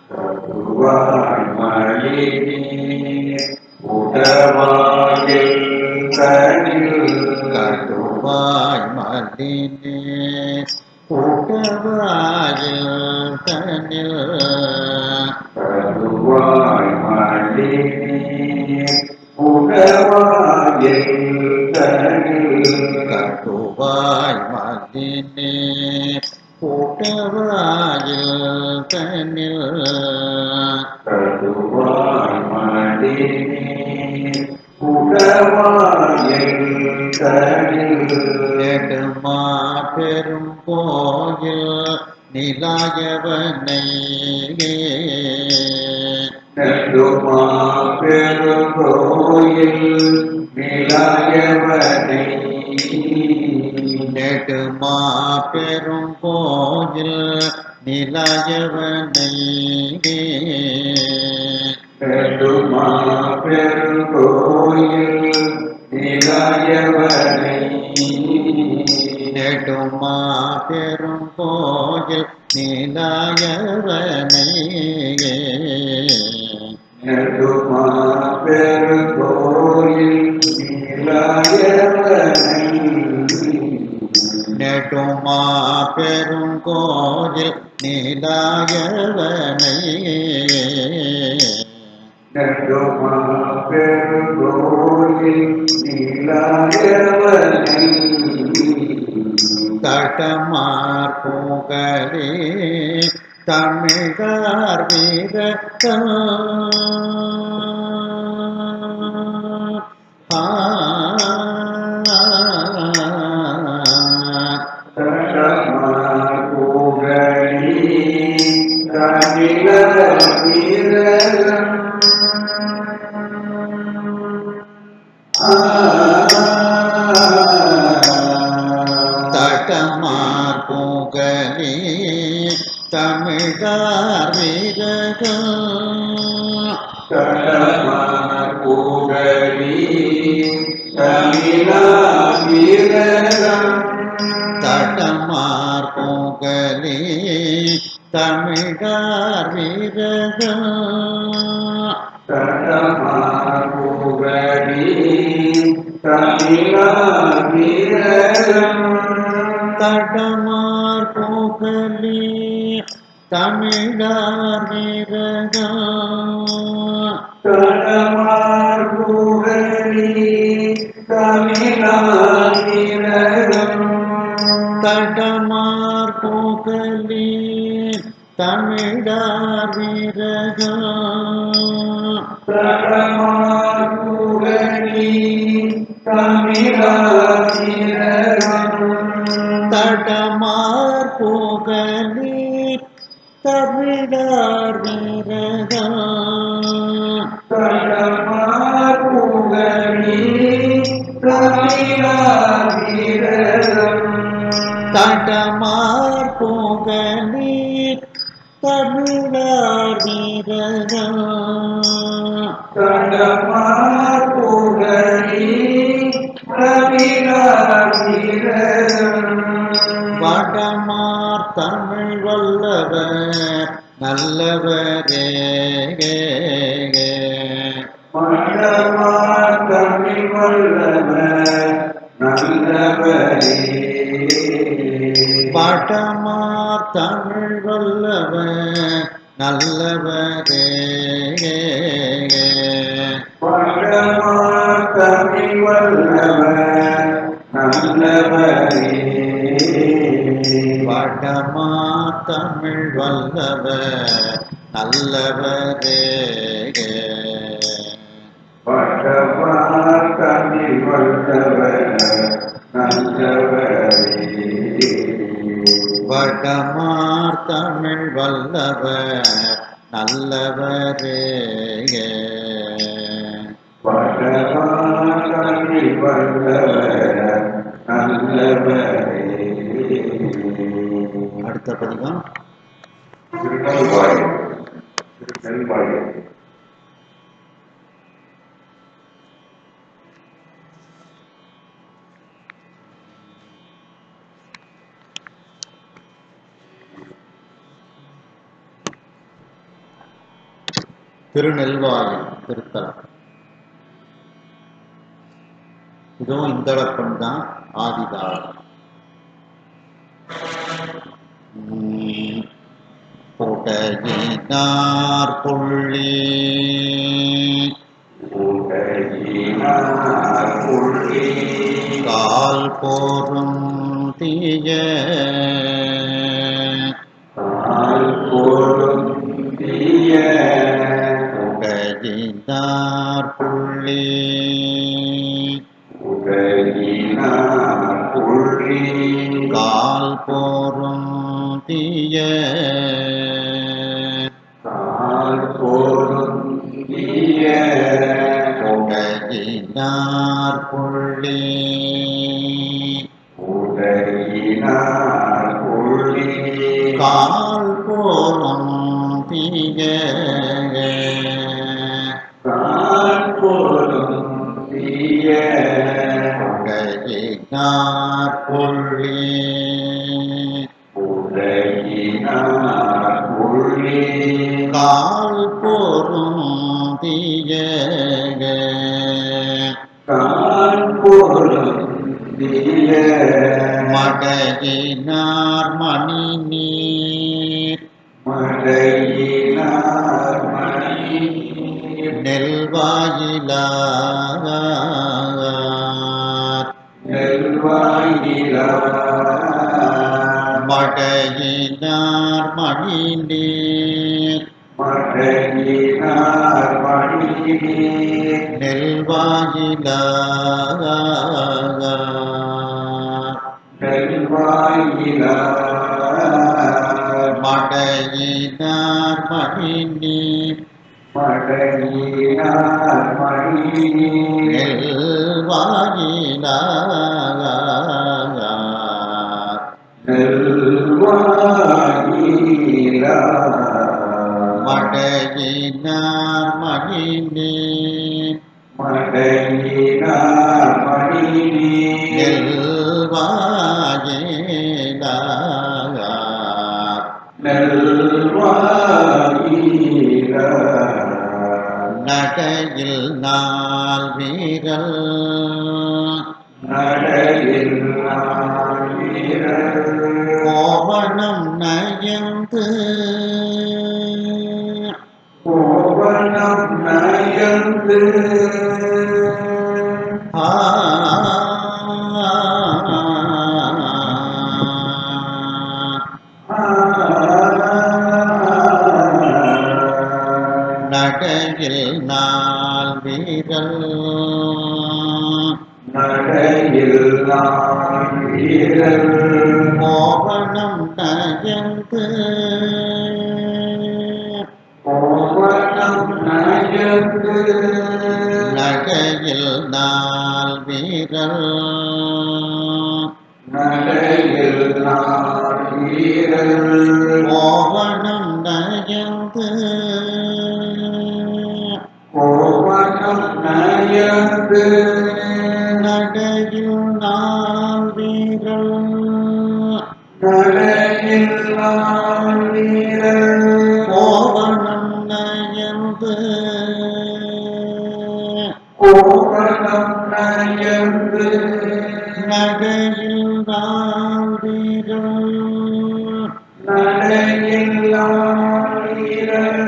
கடுவாய் மலினே உடவாயில் தனில் கடுவாய் மலினீர் உடவாயில் தனில் கடுவாய் மலினே உடவாயில் தனில் கடுவாய் மலினீர் உடவாயில் தனில் கடுவாய் மலினே உடவாயில் தனில் நெடுமா பெருங்கோயில் நிலாயவனை நெடுமா பெருங்கோயில் நிலாயவனை நெடுமா பெருங்கோயில் நிலாயவனை நெடுமா பெருங்கோயில் நிலாயவனை நெடுமா பெருங்கோயில் நிலாயவனை நெடுமா பெருங்கோயில் நிலாயவனை நெடுமா பெருங்கோயில் நிலாயவனை நெடுமா பெருங்கோயில் நிலாயவனை தடமார் புகழே தமிழார் வீரத்தன் தடமார் புகழி தமிழர் வீரன் தடமார் புகழே தமிழார் வீரத்தன் தடமார் புகழி தடமார் போகலே தமிழார் வீரகம் தடமார் போகலே தமிழார் வீரகம் தடமார் போகலே தமிழார் வீரகம் தடமார் போகலே தமிழார் வீரகம் தடமார் போகலே தமிழார் வீரகம் வடமார் தமிழ் வல்லவர் நல்லவரே வடமார் தமிழ் வல்லவர் நல்லவரே வடமார் தமிழ் வல்லவர் நல்லவரே வடமார் தமிழ் வல்லவர் நல்லவரே அடுத்த பதிகம் திருநெல்வாயில் திருத்தலம். இதுவும் இந்தளப்பன் தான் ஆதிதாளம். புடையினார் புள்ளி கால் போரும் தீய புடையினார் புள்ளி கால் போரும் தீய புடையினார் புள்ளி கால் போரும் தீய புடையினார் புள்ளி கால் போரும் தீய மடையினார் மணி நீர் நெல்வாயிலார் மடையினார் மணி நீர் நெல்வாயிலார் மடையினார் மணி நீர் நெல்வாயிலார் மடையினார் மணி நீர் மோகனம் நயந்து நகையில் நாள் வீரல் மோகனம் நயந்து நகையில் நாள் வீரல் கோவணம் நயந்து நகையில் நாள் வீரல்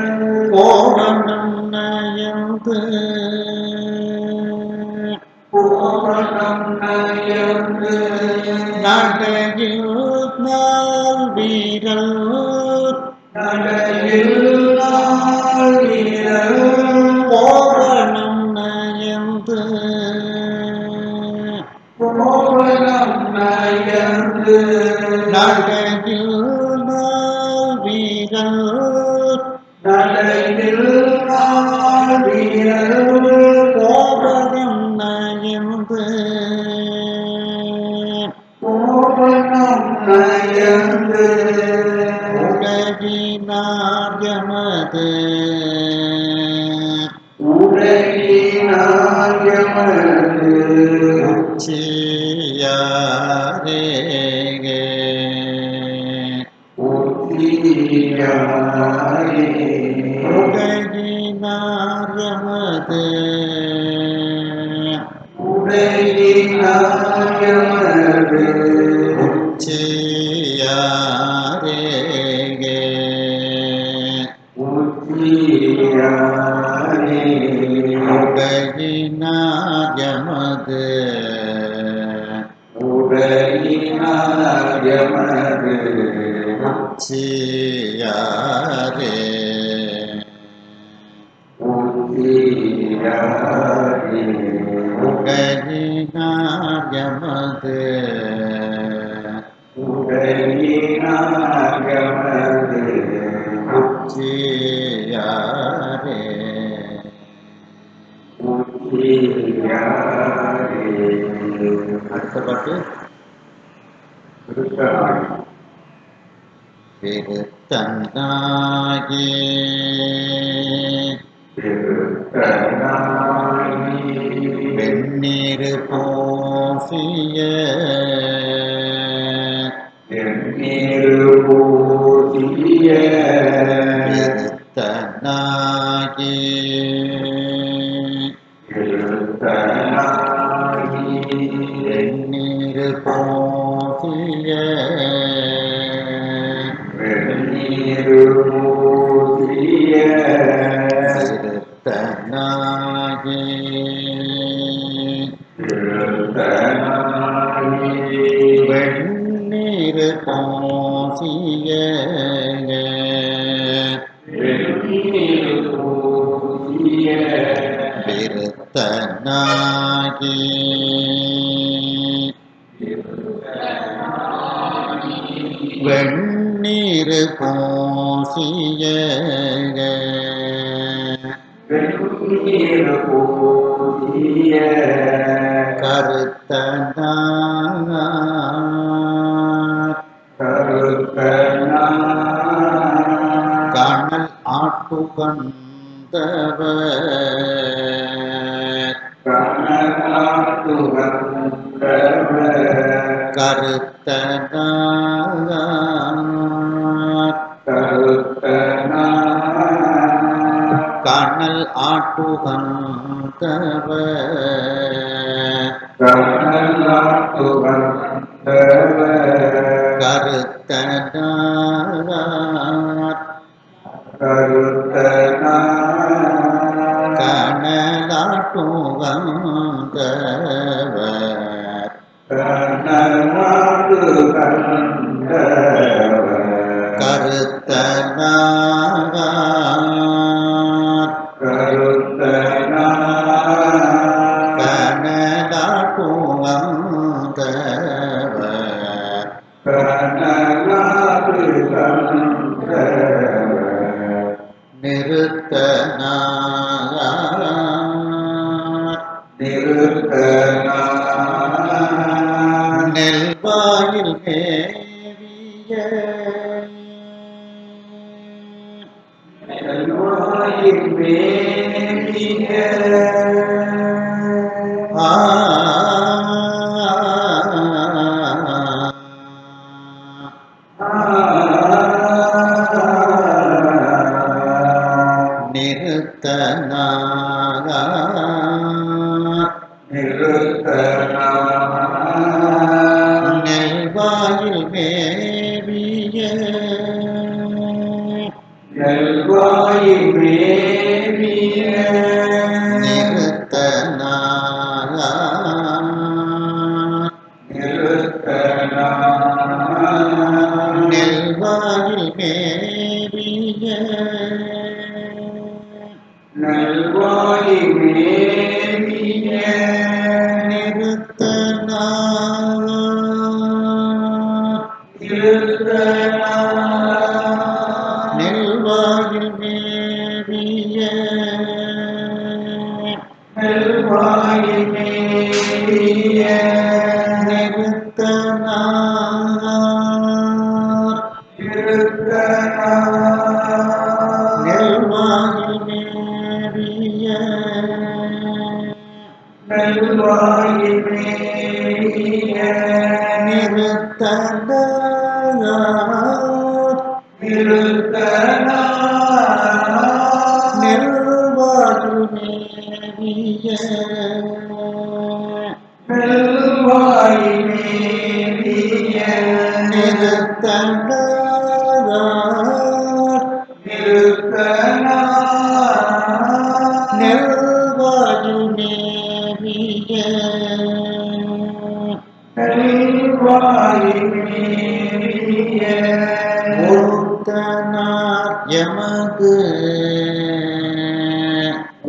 கோவணம் நயந்து நகையில் நாள் வீரல் கோவணம் நயந்து நகையில் நாள் வீரல் கோவணம் நயந்து உலகினார் எமது உச்சியாரேகே உலகினார் எமது உச்சியாரேகே உலகினார் எமது உச்சியாரே உலகினார் எமது உச்சியாரே அடுத்த பாட்டு திருத்தன்னாகி வெந்நீர் போசிய திருத்தன்னாகி வெந்நீர் போசிய திருத்தன்னாகி வெந்நீர் போசிய திருத்தன்னாகி வெந்நீர் போசிய கருத்தனார் கனல் ஆட்டுகந்தவர் கருத்தனார் கனல் ஆட்டுகந்தவர் கருத்தனார் கனலாட்டுகந்தவர் கருத்தனார் கனலாட்டுகந்தவர் நெல்வாயில் மேவிய நல்வாயில் மேவிய நெல்வாயில் மேவிய நல்வாயில் மேவிய நெல்வாயில் மேவிய நல்வாயில் மேவிய நெல்வாயில் மேவிய நல்வாயில் மேவிய நெல்வாயில் மேவிய நல்வாயில் மேவிய நெல்வாயில் மேவிய நல்வாயில் மேவிய நெல்வாயில் மேவிய நல்வாயில் மேவிய ஒருத்தனார் எமது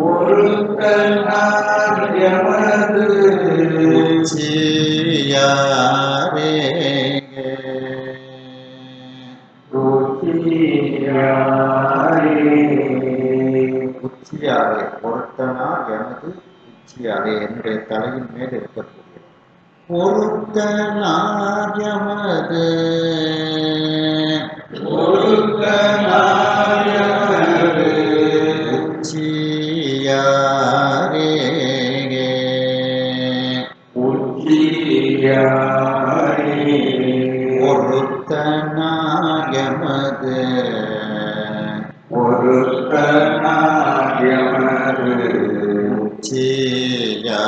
ஒருத்தனார் எமது உச்சியாரே உச்சியாரே ஒருத்தனார் எமது உச்சியாரே என்னுடைய தலையின் மேல் இருக்கக்கூடிய ஒருத்தனார் எமது ஒருத்தனார் எமது உச்சியாரே உச்சியாரே ஒருத்தனார் எமது ஒருத்தனார் எமது உச்சியாரே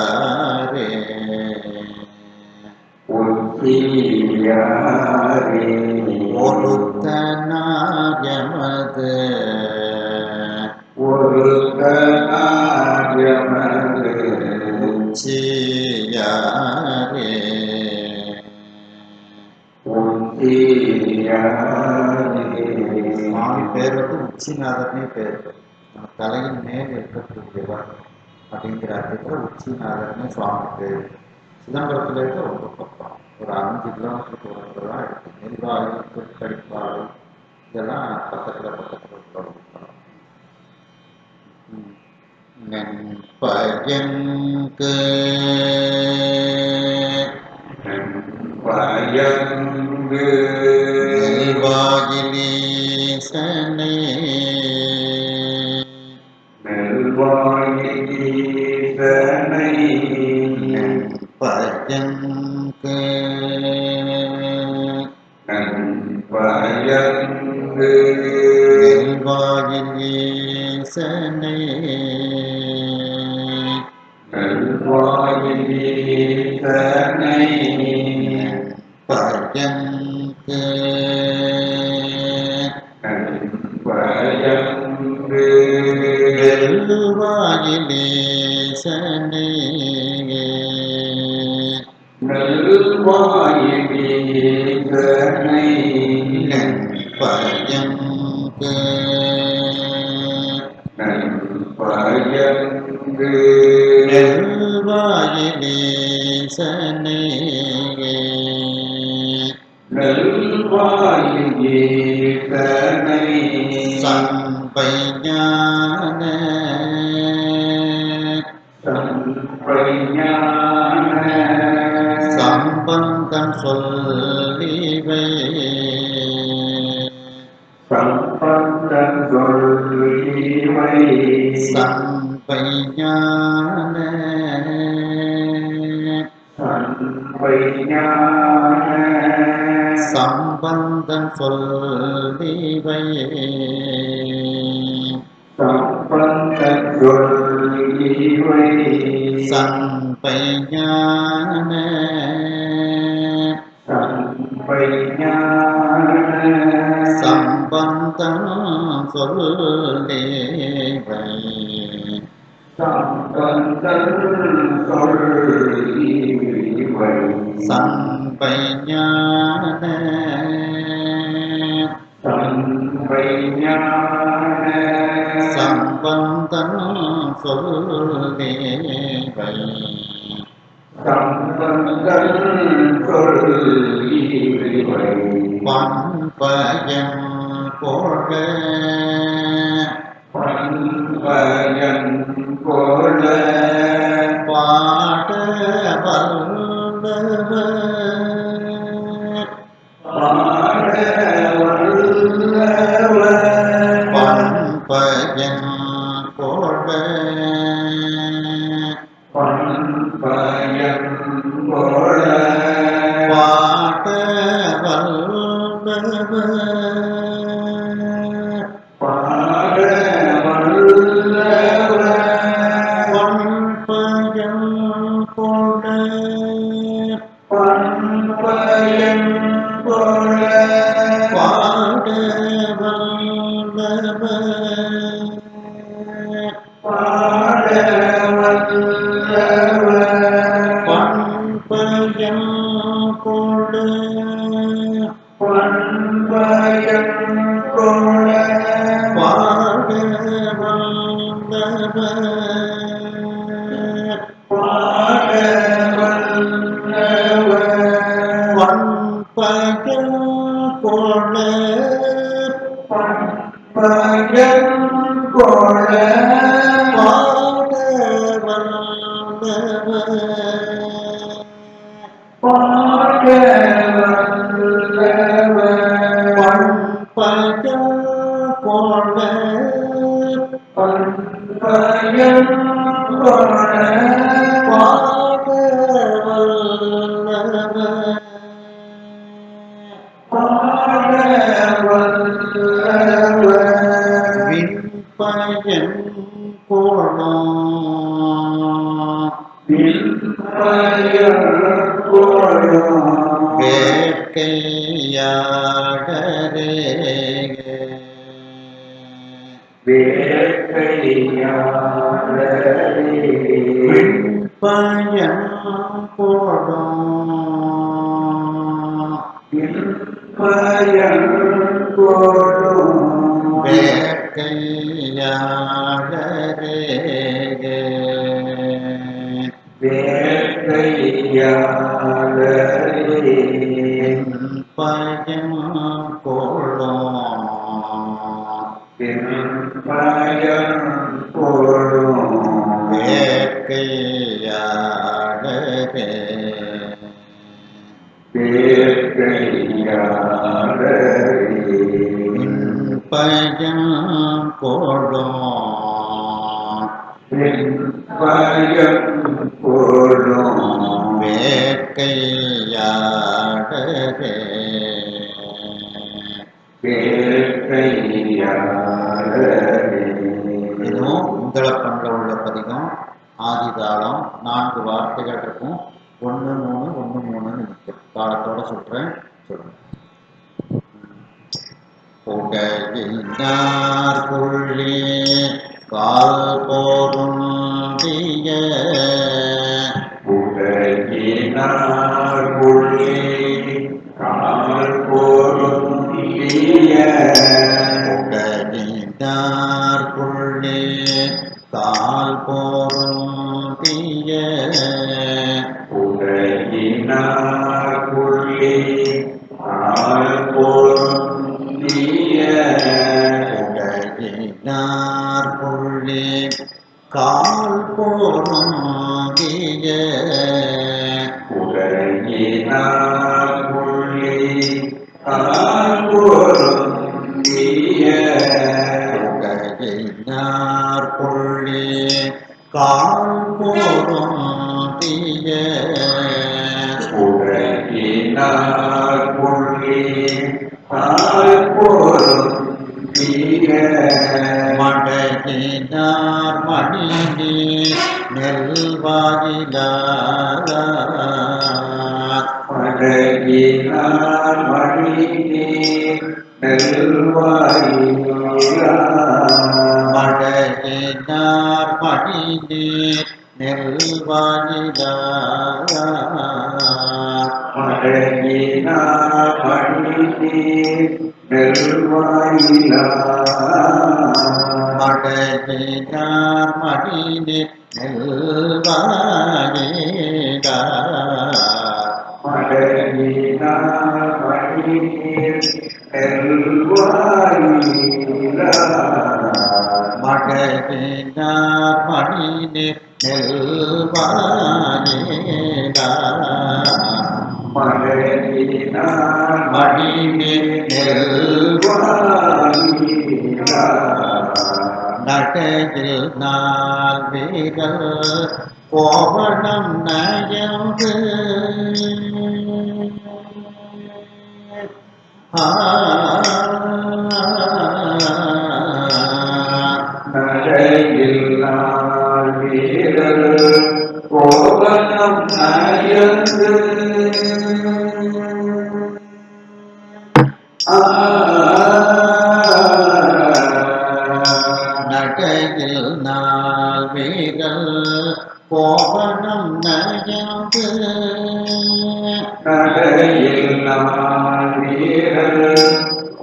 உச்சியாரே ஒருத்தனார் எமது ஒருத்தனார் எமது உச்சியாரே சுவாமி பேர் வந்து உச்சிநாதர்னே பேர். நம்ம தலையின் மேல் இருக்கக்கூடியவர் அப்படிங்கிற அர்த்தத்தில் உச்சிநாதர்னே சுவாமி பேர். சிதம்பரத்துல இருக்க ரொம்ப பக்கம், ஒரு 5 கிலோமீட்டர் தூரத்தில் தான் இருக்கு. நெல்வாயில், திருக்கடிப்பாடு இதெல்லாம் பக்கத்துல உள்ள நென்பயங்கு பயங்கு நெல்வாயிலீசனே நல்வாயிலீசனை நென்பயங்கு நல்வாயங்கு நெல்வாயிலீசனே நல்வாயிலீசனை பயங்கு நல்வாயங்கு நெல்வாயிலீசனே நல்வாயிலீசனை பயங்கு நல்வாயங்கு நெல்வாயிலீசனே நல்வாயிலீசனை சம்பைஞான சம்பைஞான சம்பந்தம் சொல்லிவை சம்பந்தம் சொல்லிவை சம்பைஞான சம்பைஞான சம்பந்தம் சொல்லிவை சம்பந்தம் சொல்லிவை சம்பைஞான சம்பைஞான சம்பந்தம் சொல்லிவை சம்பந்தம் சொல்லிவை சம்பைஞான சம்பைஞான சம்பந்தம் சொல்லிவை சம்பந்தம் சொல்லிவை பண்பயம் போல பண்பயன் போல பாட வல்லவர் பாட வல்லவர் பண்பயம் போல பண்பயன் போல பாட வல்லவர் பாட வல்லவர் பண்பயம் போல பண்பயன் போல பாட வல்லவர் பாட வல்லவர் பண்பயம் போல பண்பயன் போல பாட வல்லவர் பாட வல்லவர் பண்பயம் போல பண்பயன் போல பாட வல்லவர் பாட வல்லவர் பண்பயம் போல பண்பயன் போல பாட வல்லவர் பாட வல்லவர் விண்பயன் போலும் விண்பயன் போலும் வேட்கையாடரே வேட்கையாளரே விண்பயன் போலும் விண்பயன் போலும் வேட்கையாடரே வேட்கையாளரே விண்பயன் போலும் விண்பயன் போலும் வேட்கையாடரே வேட்கையாளரே விண்பயன் போலும் விண்பயன் போலும் வேட்கையாடரே வேட்கையாளரே இதுவும் உங்களப்பண்ல உள்ள பதிகம் ஆதிதாளம் 4 வார்த்தைகள் இருக்கும் 1 3 1 3 நிற்கும் தாளத்தோட சொல்றேன் சொல்லுங்க புகையினார் புள்ளி கால் போருந்திய உலகினார் புள்ளி கால் பொருந்திய புகையினார் புள்ளி கால் போருந்திய உலகினார் புள்ளி கால் பொருந்திய புகையினார் புள்ளி கால் போருந்திய உலகினார் உலகினாக்குள்ளே ஆழ்பொருந்திய உலகினார் கொள்ளே கால் போருந்திய உலகினாக்குள்ளே ஆழ்பொருந்திய மடகினார் மணினே நெல்வாயிலார் மடகினார் மணினே நெல்வாயிலார் மடகினார் மணினே நெல்வாயிலார் மடகினார் மணினே நெல்வாயிலார் மடகினார் மணினே நெல்வாயிலார் மடகினார் மணினே நெல்வாயிலார் மடகினார் மணினே நெல்வாயிலார் மடகினார் மணினே நெல்வாயிலார் நடையில் நாள் வீரல் கோவணம் நயந்து நடையில் நாள் வீரர் கோவணம் நயந்து நடையில் நாள் வீரல்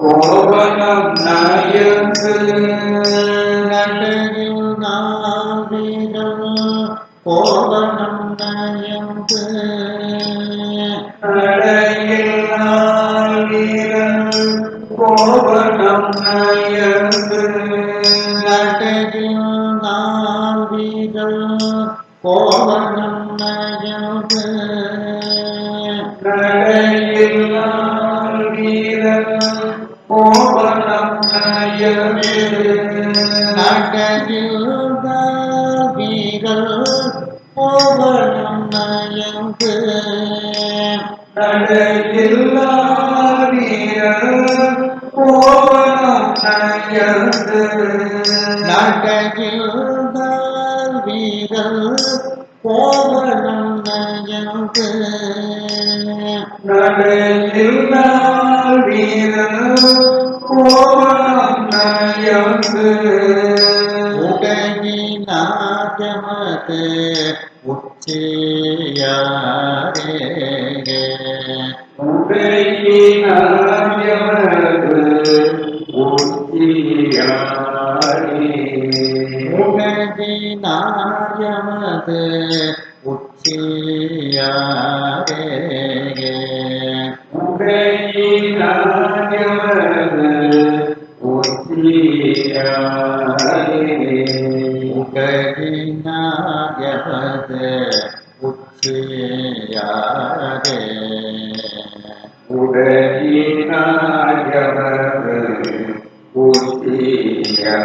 கோவணம் நயந்து நடையில் நாள் வீரர் கோவணம் நயந்து நடையில் நாள் வீரல் கோவணம் நயந்து நடையில் நாள் வீரர் கோவணம் நயந்து நடையில் நாள் வீரல் கோவணம் நயந்து நடையில் நாள் வீரர் கோவணம் நயந்து நடையில் நாள் வீரல் கோவணம் நயந்து நடையில் நாள் வீரர் கோவணம் நயந்து நடையில் நாள் வீரல் கோவணம் நயந்து நடையில் நாள் வீரர் கோவணம் நயந்து உடகினாகமது உச்சியாரே உடையினாயமது உச்சியாரே உடகினாயமது உச்சியாரே உடையினாயமது உச்சியாரே உடகினாயமது உச்சியாரே உடையினாயமது உச்சியாரே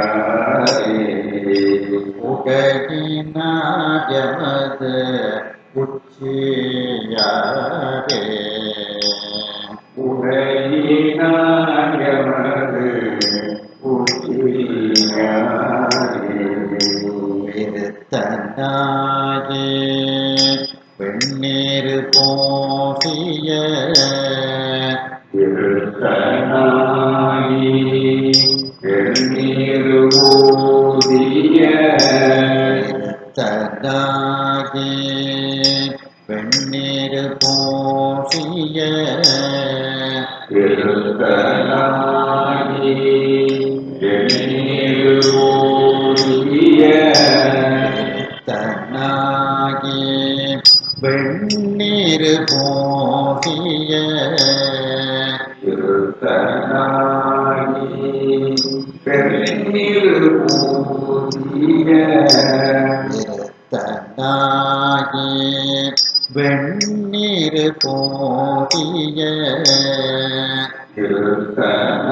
உடகினாயமது உச்சியாரே உடையினாயமது உச்சியாரே விருத்தனாகி வெண்ணீர் போசிய திருத்தனாகி வெண்ணீர் ஊதிய விருத்தனாகி வெண்ணீர் போசிய திருத்தனாகி வெண்ணீர் ஊதிய தன்னாகி வெண்ணீர் போகிய திருத்தனாகி வெண்ணீர் ஊதிய தன்னாகி வெண்ணீர் போதிய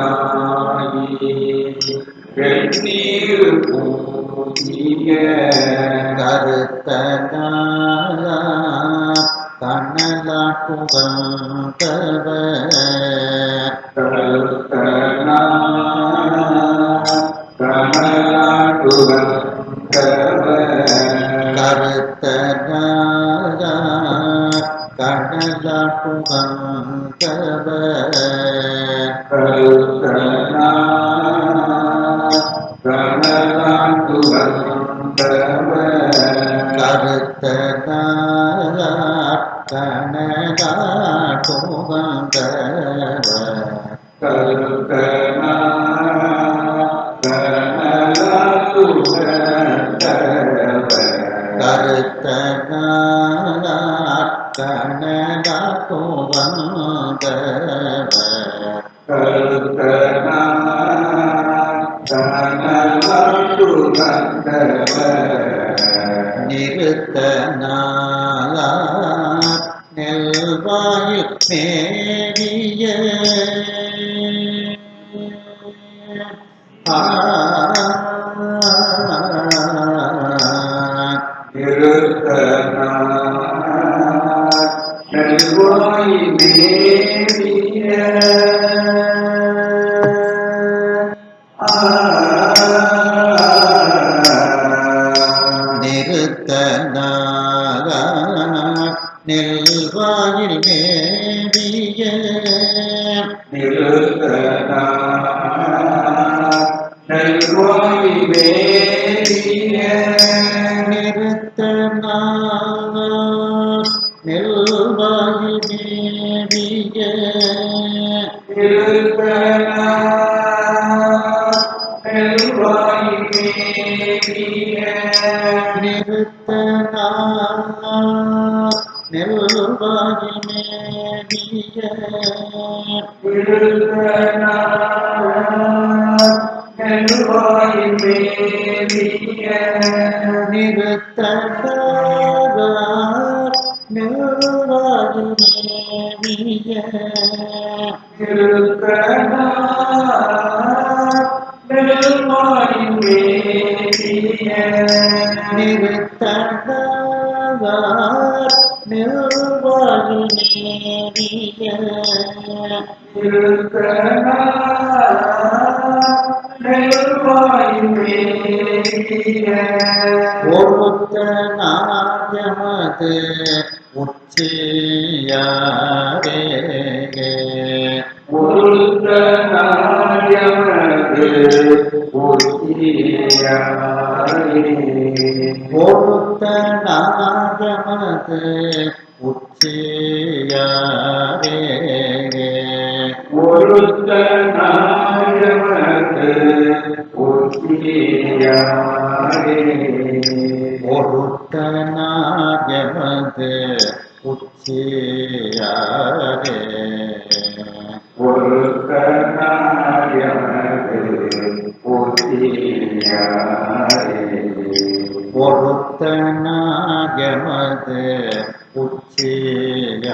திருத்தனாயி வெண்ணீர் பூசிய கருத்தனால கனலாட்டுகந்தவர் கருத்தனால கனலாட்டுகந்தவர் கருத்தனால கனலாட்டுகந்தவர் கருத்தனால கனலாட்டுகந்தவர் நிறுத்தனால நெல்வாயில் மேவிய நிறுத்தனால நெல்வாயில் மேவிய நிறுத்தனால நெல்வாயில் மேவிய நிறுத்தனால நெல்வாயில் மேவிய நிறுத்தனால நெல்வாயில் மேவிய நிறுத்தனால நெல்வாயில் மேவிய ஒருத்தனாயமது உச்சியாரே ஒருத்தனாயமது உச்சியாரே ஒருத்தனாயமது உச்சியாரே ஒருத்தனாயமது உச்சியாரே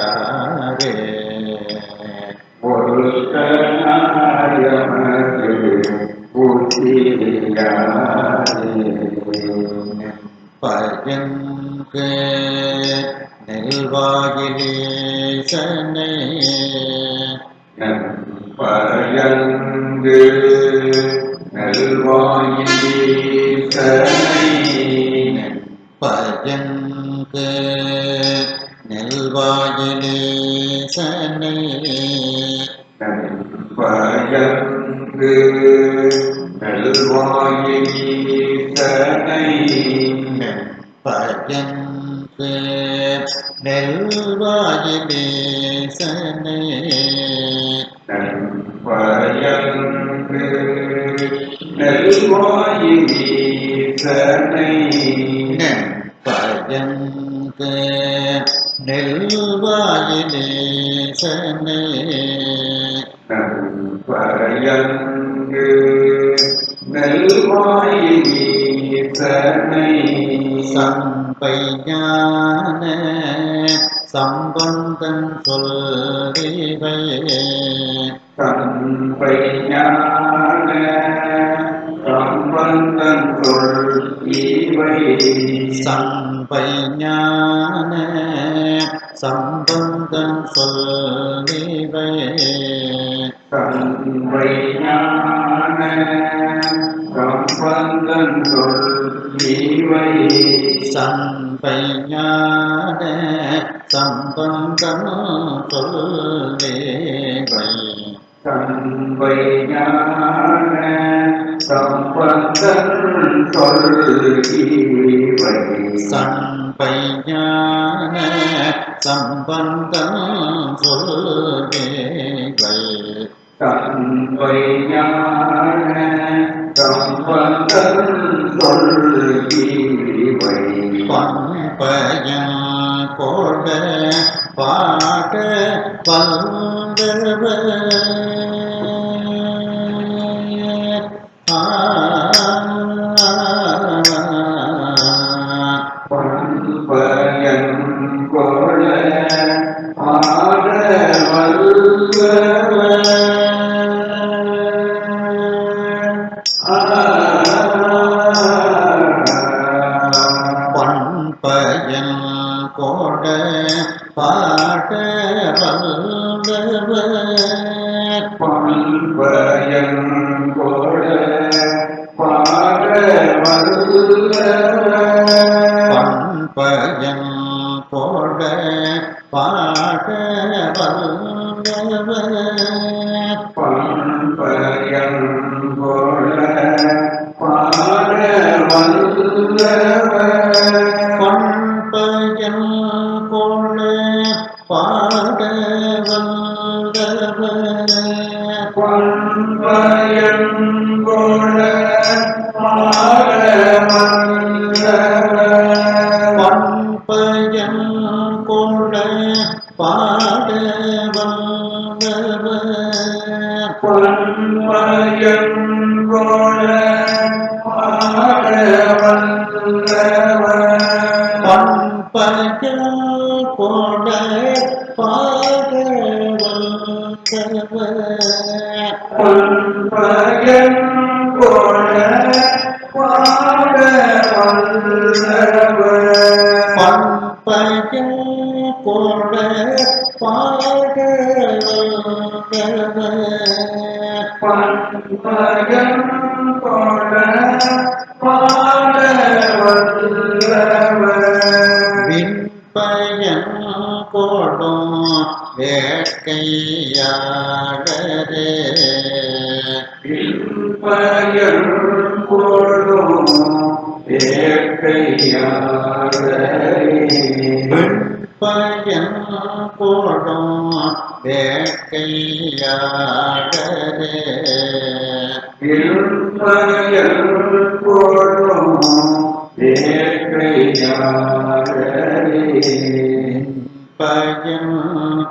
பயங்கு நெல்வாயிலேசனை பயங்கு நல்வாயிலேசனை பயங்கு நெல்வாயிலேசனை பயங்கு நல்வாயிலேசனை பயங்கு நெல்வாயிலேசனை பயங்கு நல்வாயிலேசனை பயங்கு நெல்வாயிலேசனை பயங்கு நல்வாயிலேசனை சம்பைஞான சம்பந்தன் சொல்லிவை சம்பை ஞான சம்பந்தன் சொல் இவை சம்பை ஞான சம்பந்தன் சொல்லிவை சம்பை ஞான சம்பந்தன் சொல் இவை சம்பை ஞான சம்பந்தன் சொல்லிவை சம்பை ஞான சம்பந்தன் சொல் இவை சம்பை ஞான சம்பந்தன் சொல்லிவை சம்பை ஞான சம்பந்தன் சொல் இவை பம்பயன் கோட பாட வந்தவ பண்பயன் கொள ஆட வல்லவர் பம்பயன் கோட பாட வந்தவர் பண்பயன் கொள பாட வல்லவர் பம்பயன் கோட பாட வந்தவர் பண்பயன் கொள பாட வல்லவர் பம்பயன் கோட பாட வந்தவர் பண்பயன் கொள பாட வல்லவர் பம்பயன் கோட பாட வந்தவர் பண்பயன் கொள பாட வல்லவர் பம்பயன் கோட பாட வந்தவர் பண்பயன் கொள பாட வல்லவர் பம்பயன் கோட பாட வந்தவர் பண்பயன் கொள பாட வல்லவர் விண்பயன் கோடும் வேட்கையாடரே விண்பயன் கொளும் வேட்கையாளரே விண்பயன் கோடும் வேட்கையாடரே விண்பயன் கொளும் வேட்கையாளரே பயம்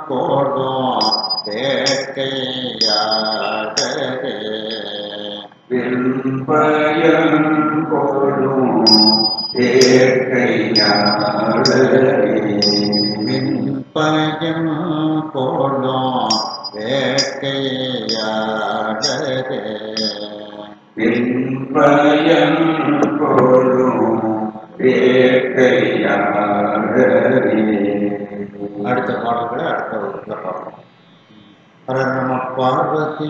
கோடும் வேட்கையாடரே விண்பயன் கொளும் வேட்கையாளரே பயம் கோடும் வேட்கையாடரே விண்பயன் கொளும் வேட்கையாளரே அடுத்த பாடல்களை அடுத்த வகுப்பில் பார்ப்போம். ஹர நம பார்வதி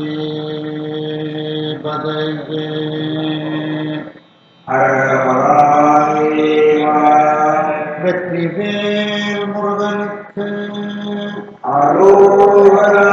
பதையே அரவராயேவா வெற்றிவேல் முருகனுக்கு அரோகரா